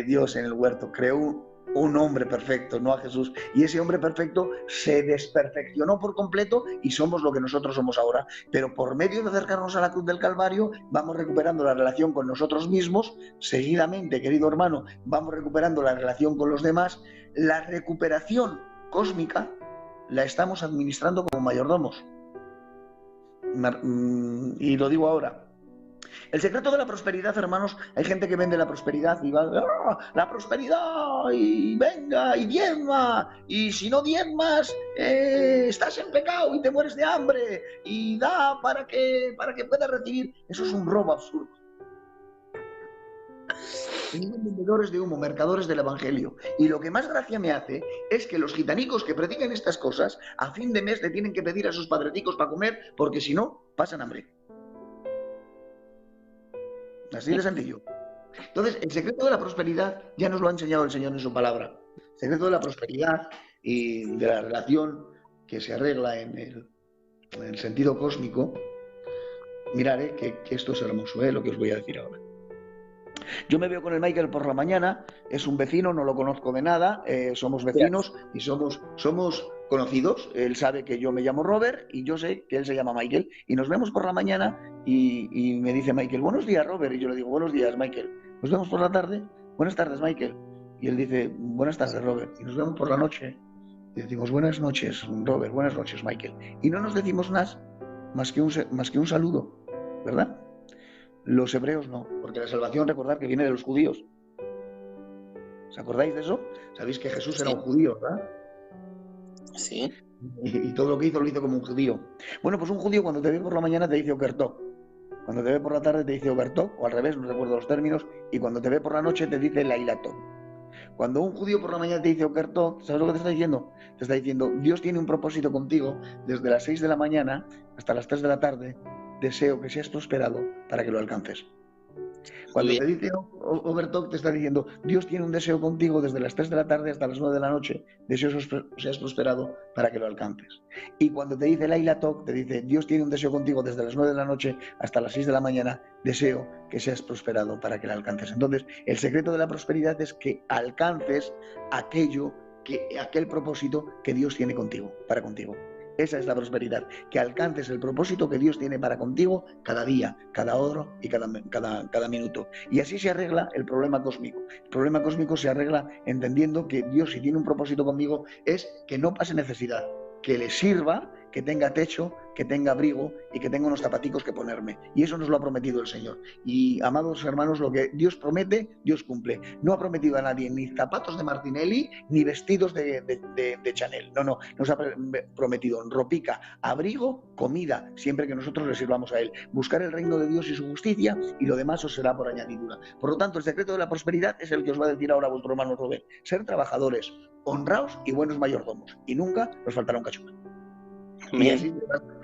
Dios en el huerto. Creó un hombre perfecto, no a Jesús. Y ese hombre perfecto se desperfeccionó por completo y somos lo que nosotros somos ahora. Pero por medio de acercarnos a la cruz del Calvario, vamos recuperando la relación con nosotros mismos. Seguidamente, querido hermano, vamos recuperando la relación con los demás. La recuperación cósmica la estamos administrando como mayordomos. Y lo digo ahora. El secreto de la prosperidad, hermanos, hay gente que vende la prosperidad y va, ¡oh, la prosperidad! Y venga, y diezma, y si no diezmas, estás en pecado y te mueres de hambre, y da para que puedas recibir. Eso es un robo absurdo. Son vendedores de humo, mercadores del evangelio. Y lo que más gracia me hace es que los gitanicos que predican estas cosas, a fin de mes le tienen que pedir a sus padreticos para comer, porque si no, pasan hambre. Así de sencillo. Entonces, el secreto de la prosperidad ya nos lo ha enseñado el Señor en su palabra. El secreto de la prosperidad y de la relación que se arregla en el sentido cósmico. Mirad, que esto es hermoso, lo que os voy a decir ahora. Yo me veo con el Michael por la mañana, es un vecino, no lo conozco de nada, somos vecinos y somos conocidos. Él sabe que yo me llamo Robert y yo sé que él se llama Michael. Y nos vemos por la mañana y me dice Michael, buenos días, Robert. Y yo le digo, buenos días, Michael. Nos vemos por la tarde, buenas tardes, Michael. Y él dice, buenas tardes, Robert. Y nos vemos por la noche y decimos, buenas noches, Robert, buenas noches, Michael. Y no nos decimos más que un saludo, ¿verdad? Los hebreos no, porque la salvación, recordad que viene de los judíos. ¿Os acordáis de eso? Sabéis que Jesús era un judío, ¿verdad? Sí. Y todo lo que hizo lo hizo como un judío. Bueno, pues un judío cuando te ve por la mañana te dice Okertó. Cuando te ve por la tarde te dice Obertó, o al revés, no recuerdo los términos, y cuando te ve por la noche te dice Lailató. Cuando un judío por la mañana te dice Okertó, ¿sabes lo que te está diciendo? Te está diciendo, Dios tiene un propósito contigo desde las 6 de la mañana hasta las 3 de la tarde. Deseo que seas prosperado para que lo alcances. Cuando te dice Oberto, te está diciendo, Dios tiene un deseo contigo desde las 3 de la tarde hasta las 9 de la noche, deseo que seas prosperado para que lo alcances. Y cuando te dice Laila Tok, te dice, Dios tiene un deseo contigo desde las 9 de la noche hasta las 6 de la mañana, deseo que seas prosperado para que lo alcances. Entonces, el secreto de la prosperidad es que alcances aquel propósito que Dios tiene contigo, para contigo. Esa es la prosperidad, que alcances el propósito que Dios tiene para contigo cada día, cada hora y cada minuto. Y así se arregla el problema cósmico. El problema cósmico se arregla entendiendo que Dios, si tiene un propósito conmigo, es que no pase necesidad, que le sirva, que tenga techo, que tenga abrigo y que tenga unos zapaticos que ponerme. Y eso nos lo ha prometido el Señor. Y, amados hermanos, lo que Dios promete, Dios cumple. No ha prometido a nadie ni zapatos de Martinelli, ni vestidos de Chanel. No, nos ha prometido ropica, abrigo, comida, siempre que nosotros le sirvamos a Él. Buscar el reino de Dios y su justicia, y lo demás os será por añadidura. Por lo tanto, el secreto de la prosperidad es el que os va a decir ahora vuestro hermano Robert. Ser trabajadores, honraos y buenos mayordomos. Y nunca nos faltará un cachupa. Y así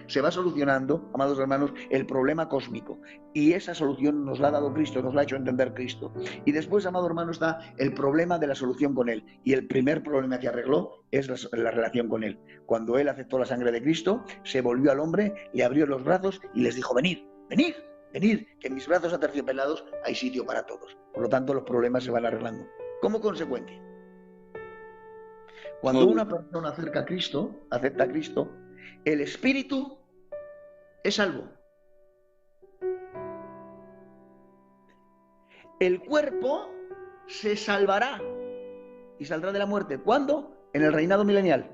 se va solucionando, amados hermanos, el problema cósmico. Y esa solución nos la ha dado Cristo, nos la ha hecho entender Cristo. Y después, amado hermano, está el problema de la solución con Él. Y el primer problema que arregló es la relación con Él. Cuando Él aceptó la sangre de Cristo, se volvió al hombre, le abrió los brazos y les dijo, venid, que en mis brazos aterciopelados hay sitio para todos. Por lo tanto, los problemas se van arreglando. Como consecuencia, cuando una persona acepta a Cristo, el espíritu es salvo. El cuerpo se salvará y saldrá de la muerte. ¿Cuándo? En el reinado milenial,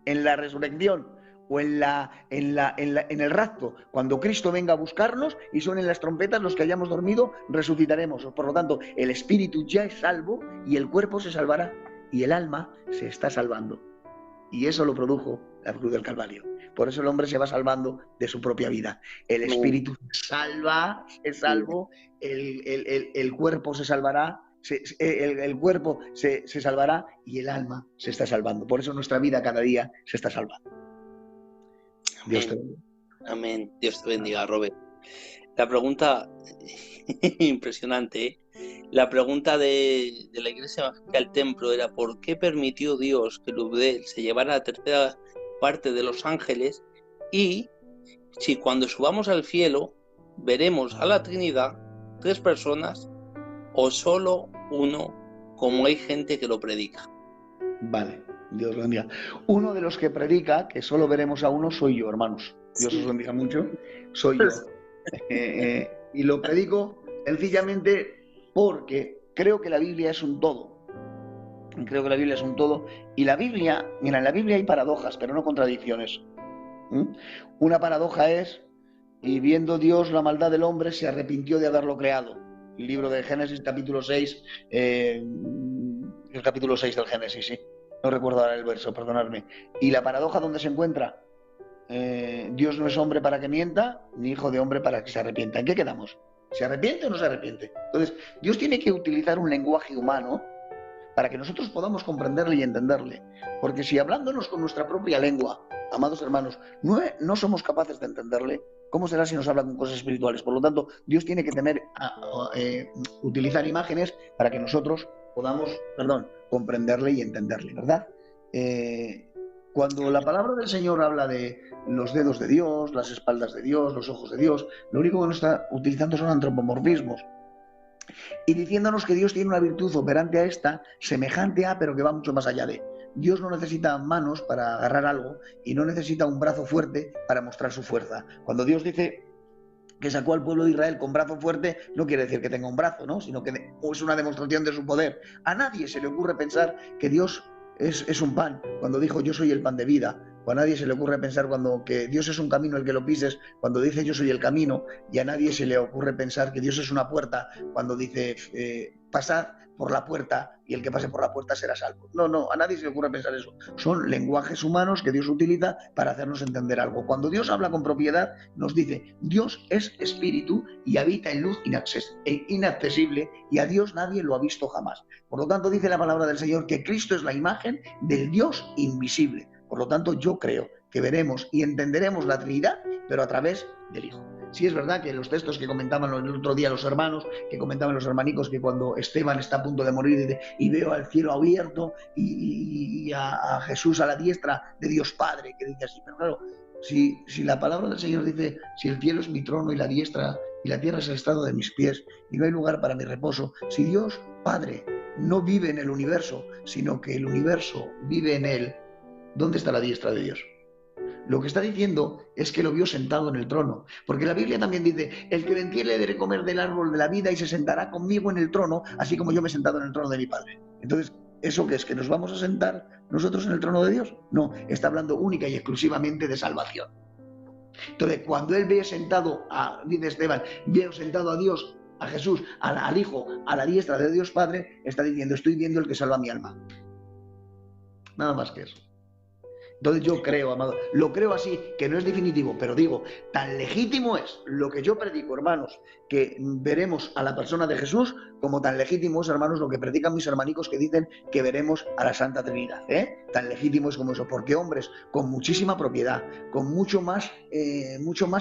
en la resurrección o en el rapto. Cuando Cristo venga a buscarnos y suenen las trompetas, los que hayamos dormido resucitaremos. Por lo tanto, el espíritu ya es salvo y el cuerpo se salvará y el alma se está salvando. Y eso lo produjo la cruz del Calvario. Por eso el hombre se va salvando de su propia vida. El espíritu es salvo, el cuerpo se salvará, el cuerpo se salvará y el alma se está salvando. Por eso nuestra vida cada día se está salvando. Dios te bendiga. Amén. Dios te bendiga, Robert. La pregunta impresionante, ¿eh? La pregunta de la iglesia evangélica del templo era ¿por qué permitió Dios que Lubdel se llevara la tercera parte de los ángeles? Y si cuando subamos al cielo veremos a la Trinidad 3 personas o solo uno, como hay gente que lo predica. Vale, Dios lo bendiga. Uno de los que predica que solo veremos a uno soy yo, hermanos. Dios os bendiga mucho. Soy yo. Y lo predico sencillamente porque creo que la Biblia es un todo. Creo que la Biblia es un todo. Y la Biblia, mira, en la Biblia hay paradojas, pero no contradicciones. Una paradoja es, y viendo Dios la maldad del hombre, se arrepintió de haberlo creado. El libro de Génesis, capítulo 6, el capítulo 6 del Génesis, sí. No recuerdo ahora el verso, perdonadme. Y la paradoja, ¿dónde se encuentra? Dios no es hombre para que mienta, ni hijo de hombre para que se arrepienta. ¿En qué quedamos? ¿Se arrepiente o no se arrepiente? Entonces, Dios tiene que utilizar un lenguaje humano para que nosotros podamos comprenderle y entenderle. Porque si hablándonos con nuestra propia lengua, amados hermanos, no somos capaces de entenderle, ¿cómo será si nos habla con cosas espirituales? Por lo tanto, Dios tiene que utilizar imágenes para que nosotros podamos, comprenderle y entenderle, ¿verdad? Cuando la palabra del Señor habla de los dedos de Dios, las espaldas de Dios, los ojos de Dios, lo único que nos está utilizando son antropomorfismos y diciéndonos que Dios tiene una virtud operante a esta, semejante a, pero que va mucho más allá de. Dios no necesita manos para agarrar algo y no necesita un brazo fuerte para mostrar su fuerza. Cuando Dios dice que sacó al pueblo de Israel con brazo fuerte, no quiere decir que tenga un brazo, ¿no? Sino que es una demostración de su poder. A nadie se le ocurre pensar que Dios es un pan, cuando dijo yo soy el pan de vida. O a nadie se le ocurre pensar que Dios es un camino el que lo pises, cuando dice yo soy el camino, y a nadie se le ocurre pensar que Dios es una puerta, cuando dice pasad por la puerta y el que pase por la puerta será salvo. No, a nadie se le ocurre pensar eso. Son lenguajes humanos que Dios utiliza para hacernos entender algo. Cuando Dios habla con propiedad, nos dice, Dios es espíritu y habita en luz inaccesible y a Dios nadie lo ha visto jamás. Por lo tanto, dice la palabra del Señor que Cristo es la imagen del Dios invisible. Por lo tanto, yo creo que veremos y entenderemos la Trinidad, pero a través del Hijo. Sí es verdad que los textos que comentaban el otro día los hermanos, que comentaban los hermanicos, que cuando Esteban está a punto de morir y veo al cielo abierto y a Jesús a la diestra de Dios Padre, que dice así, pero claro, si la palabra del Señor dice, si el cielo es mi trono y la diestra y la tierra es el estrado de mis pies y no hay lugar para mi reposo, si Dios Padre no vive en el universo, sino que el universo vive en él, ¿dónde está la diestra de Dios? Lo que está diciendo es que lo vio sentado en el trono, porque la Biblia también dice, el que venciere debe comer del árbol de la vida y se sentará conmigo en el trono, así como yo me he sentado en el trono de mi Padre. Entonces, ¿eso qué es? ¿Que nos vamos a sentar nosotros en el trono de Dios? No, está hablando única y exclusivamente de salvación. Entonces, cuando él ve sentado, dice Esteban, veo sentado a Dios, a Jesús, al Hijo, a la diestra de Dios Padre, está diciendo, estoy viendo el que salva mi alma. Nada más que eso. Entonces yo creo, amado, lo creo así, que no es definitivo, pero digo, tan legítimo es lo que yo predico, hermanos, que veremos a la persona de Jesús, como tan legítimo es, hermanos, lo que predican mis hermanicos que dicen que veremos a la Santa Trinidad, ¿eh? Tan legítimo es como eso, porque hombres con muchísima propiedad, con mucho más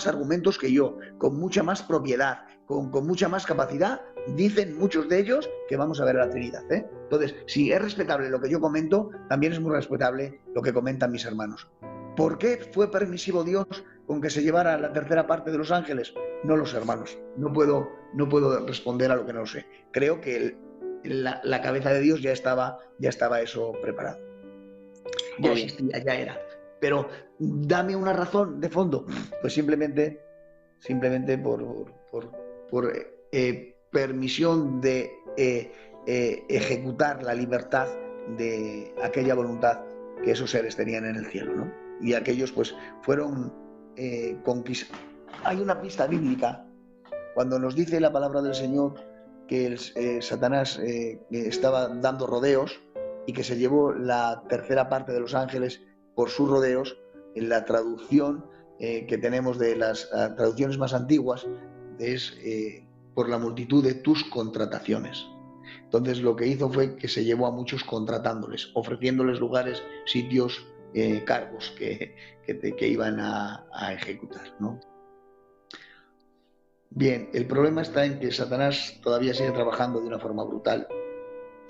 argumentos que yo, con mucha más propiedad, con mucha más capacidad, dicen muchos de ellos que vamos a ver a la Trinidad, ¿eh? Entonces, si es respetable lo que yo comento, también es muy respetable lo que comentan mis hermanos. ¿Por qué fue permisivo Dios con que se llevara la tercera parte de los ángeles? No lo sé, hermanos. No puedo responder a lo que no sé. Creo que la cabeza de Dios ya estaba eso preparado. Ya existía, ya era. Pero dame una razón de fondo. Pues simplemente por permisión de ejecutar la libertad de aquella voluntad que esos seres tenían en el cielo, ¿no? Y aquellos pues fueron conquistados. Hay una pista bíblica cuando nos dice la palabra del Señor que Satanás estaba dando rodeos y que se llevó la tercera parte de los ángeles por sus rodeos. En la traducción que tenemos de las traducciones más antiguas es por la multitud de tus contrataciones. Entonces lo que hizo fue que se llevó a muchos contratándoles, ofreciéndoles lugares, sitios, cargos que iban a ejecutar, ¿no? Bien, el problema está en que Satanás todavía sigue trabajando de una forma brutal,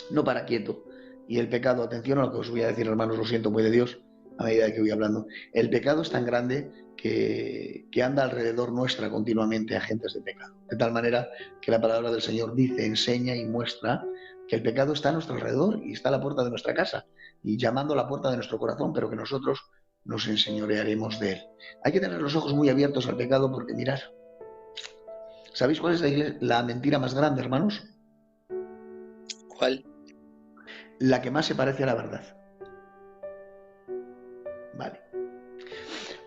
no para quieto, y el pecado, atención a lo que os voy a decir, hermanos, lo siento, muy de Dios, a medida que voy hablando, el pecado es tan grande que anda alrededor nuestra continuamente agentes de pecado, de tal manera que la palabra del Señor dice, enseña y muestra que el pecado está a nuestro alrededor y está a la puerta de nuestra casa y llamando a la puerta de nuestro corazón, pero que nosotros nos enseñorearemos de él. Hay que tener los ojos muy abiertos al pecado porque mirad, ¿sabéis cuál es la mentira más grande, hermanos? ¿Cuál? La que más se parece a la verdad. Vale.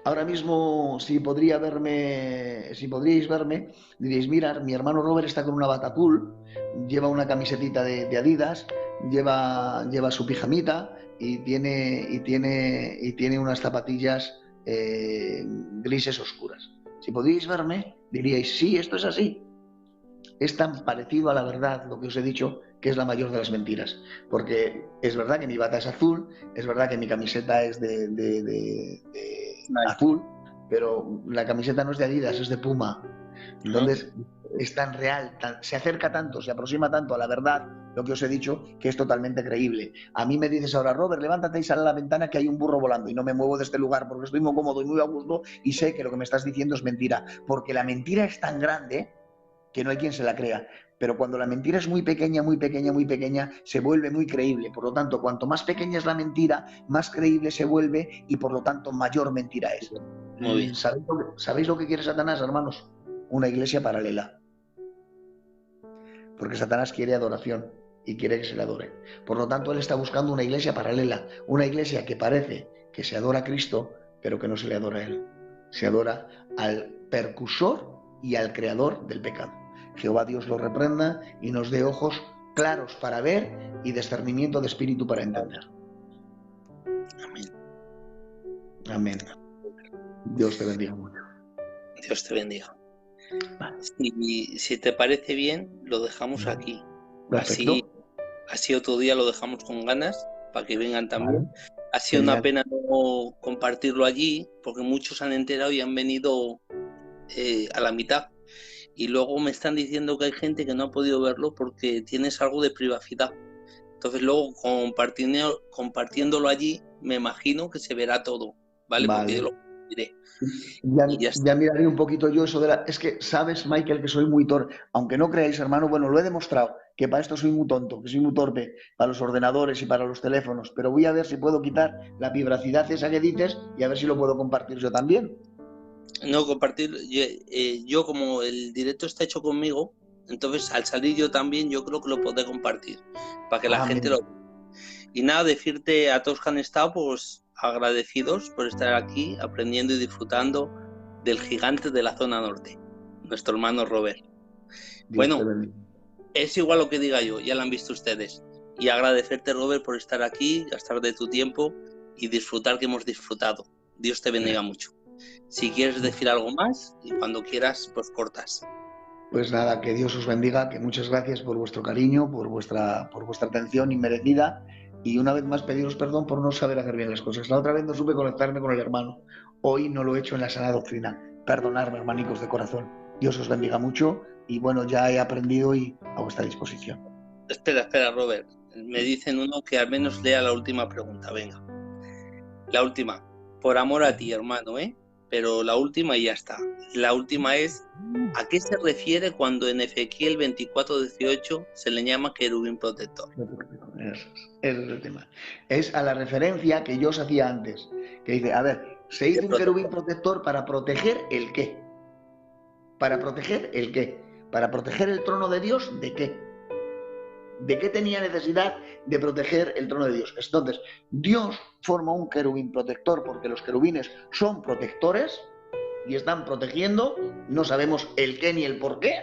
Ahora mismo, si podríais verme, diréis, mira, mi hermano Robert está con una bata azul, lleva una camisetita de Adidas, lleva su pijamita y tiene unas zapatillas grises oscuras. Si podríais verme, diríais, sí, esto es así. Es tan parecido a la verdad lo que os he dicho, que es la mayor de las mentiras. Porque es verdad que mi bata es azul, es verdad que mi camiseta es de azul, pero la camiseta no es de Adidas, es de Puma. Entonces, es tan real, se acerca tanto, se aproxima tanto a la verdad, lo que os he dicho, que es totalmente creíble. A mí me dices ahora, Robert, levántate y sal a la ventana que hay un burro volando, y no me muevo de este lugar porque estoy muy cómodo y muy a gusto, y sé que lo que me estás diciendo es mentira, porque la mentira es tan grande que no hay quien se la crea. Pero cuando la mentira es muy pequeña, muy pequeña, muy pequeña, se vuelve muy creíble. Por lo tanto, cuanto más pequeña es la mentira, más creíble se vuelve y por lo tanto mayor mentira es. Muy bien. ¿Sabéis lo que quiere Satanás, hermanos? Una iglesia paralela. Porque Satanás quiere adoración y quiere que se le adore. Por lo tanto, él está buscando una iglesia paralela, una iglesia que parece que se adora a Cristo, pero que no se le adora a él. Se adora al percursor y al creador del pecado. Jehová Dios lo reprenda y nos dé ojos claros para ver y discernimiento de espíritu para entender. Amén. Amén. Dios te bendiga mucho. Dios te bendiga. Si te parece bien, lo dejamos aquí. Así otro día lo dejamos con ganas para que vengan también. Vale. Ha sido una pena no compartirlo allí porque muchos han enterado y han venido a la mitad. Y luego me están diciendo que hay gente que no ha podido verlo porque tienes algo de privacidad. Entonces luego compartiéndolo allí, me imagino que se verá todo, ¿vale? Porque lo diré. Ya miraré un poquito yo eso de la... Es que sabes, Michael, que soy muy torpe. Aunque no creáis, hermano, bueno, lo he demostrado, que para esto soy muy tonto, que soy muy torpe para los ordenadores y para los teléfonos. Pero voy a ver si puedo quitar la privacidad esa que dices y a ver si lo puedo compartir yo también. No, compartir, yo como el directo está hecho conmigo, entonces al salir yo también, yo creo que lo podré compartir, para que la gente lo... Y nada, decirte a todos que han estado, pues agradecidos por estar aquí, aprendiendo y disfrutando del gigante de la zona norte, nuestro hermano Robert. Bueno, es igual lo que diga yo, ya lo han visto ustedes. Y agradecerte, Robert, por estar aquí, gastar de tu tiempo y disfrutar que hemos disfrutado. Dios te bendiga mucho. Si quieres decir algo más y cuando quieras, pues cortas. Pues nada, que Dios os bendiga, que muchas gracias por vuestro cariño, por vuestra atención inmerecida y una vez más pediros perdón por no saber hacer bien las cosas. La otra vez no supe conectarme con el hermano, hoy no lo he hecho en la sana doctrina. Perdonadme, hermanicos de corazón. Dios os bendiga mucho y bueno, ya he aprendido y a vuestra disposición. Espera, Robert. Me dicen uno que al menos lea la última pregunta, venga. La última. Por amor a ti, hermano, ¿eh? Pero la última y ya está. La última es, ¿a qué se refiere cuando en Ezequiel 24:18 se le llama querubín protector? Ese es el tema. Es a la referencia que yo os hacía antes, que dice, a ver, se hizo un querubín protector para proteger el qué. ¿Para proteger el qué? ¿Para proteger el trono de Dios? ¿De qué? ¿De qué tenía necesidad de proteger el trono de Dios? Entonces, Dios forma un querubín protector porque los querubines son protectores y están protegiendo, no sabemos el qué ni el por qué,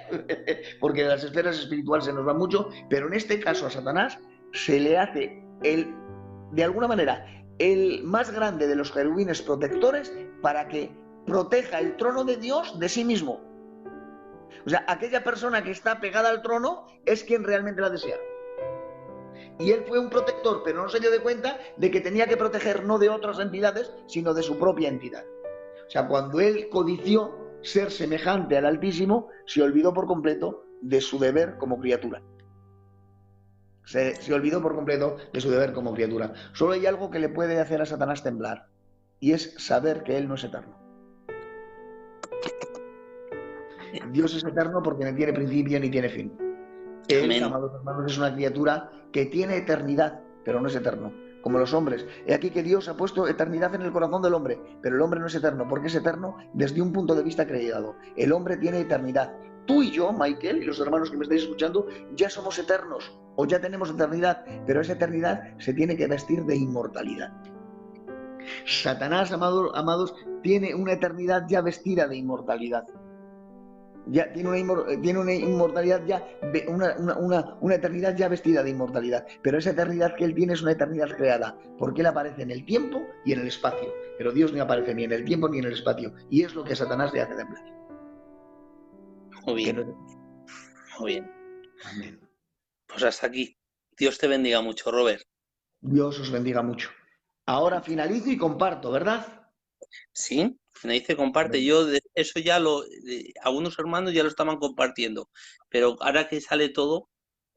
porque de las esferas espirituales se nos va mucho, pero en este caso a Satanás se le hace de alguna manera el más grande de los querubines protectores para que proteja el trono de Dios de sí mismo. O sea, aquella persona que está pegada al trono es quien realmente la desea. Y él fue un protector, pero no se dio de cuenta de que tenía que proteger no de otras entidades, sino de su propia entidad. O sea, cuando él codició ser semejante al Altísimo, se olvidó por completo de su deber como criatura. Se olvidó por completo de su deber como criatura. Solo hay algo que le puede hacer a Satanás temblar, y es saber que él no es eterno. Dios es eterno porque no tiene principio ni tiene fin. Él, amados hermanos, es una criatura que tiene eternidad, pero no es eterno, como los hombres. He aquí que Dios ha puesto eternidad en el corazón del hombre, pero el hombre no es eterno, porque es eterno desde un punto de vista creado. El hombre tiene eternidad. Tú y yo, Michael, y los hermanos que me estáis escuchando, ya somos eternos, o ya tenemos eternidad, pero esa eternidad se tiene que vestir de inmortalidad. Satanás, amados, tiene una eternidad ya vestida de inmortalidad. Ya tiene una inmortalidad ya, una eternidad ya vestida de inmortalidad, pero esa eternidad que él tiene es una eternidad creada, porque él aparece en el tiempo y en el espacio, pero Dios no aparece ni en el tiempo ni en el espacio, y es lo que a Satanás le hace temblar. Muy bien. Muy bien. Amén. Pues hasta aquí. Dios te bendiga mucho, Robert. Dios os bendiga mucho. Ahora finalizo y comparto, ¿verdad? Sí, Me dice comparte. Yo eso ya algunos hermanos ya lo estaban compartiendo, pero ahora que sale todo,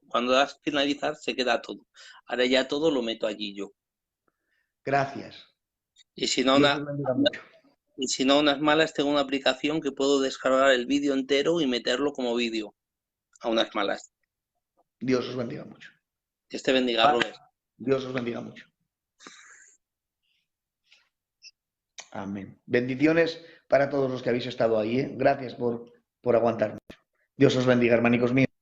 cuando das finalizar se queda todo. Ahora ya todo lo meto allí yo. Gracias. Y si no, Dios os bendiga mucho. y si no, unas malas, tengo una aplicación que puedo descargar el vídeo entero y meterlo como vídeo a unas malas. Dios os bendiga mucho. Dios te bendiga, Robert. Dios os bendiga mucho. Amén. Bendiciones para todos los que habéis estado ahí. Gracias por aguantarnos. Dios os bendiga, hermanicos míos.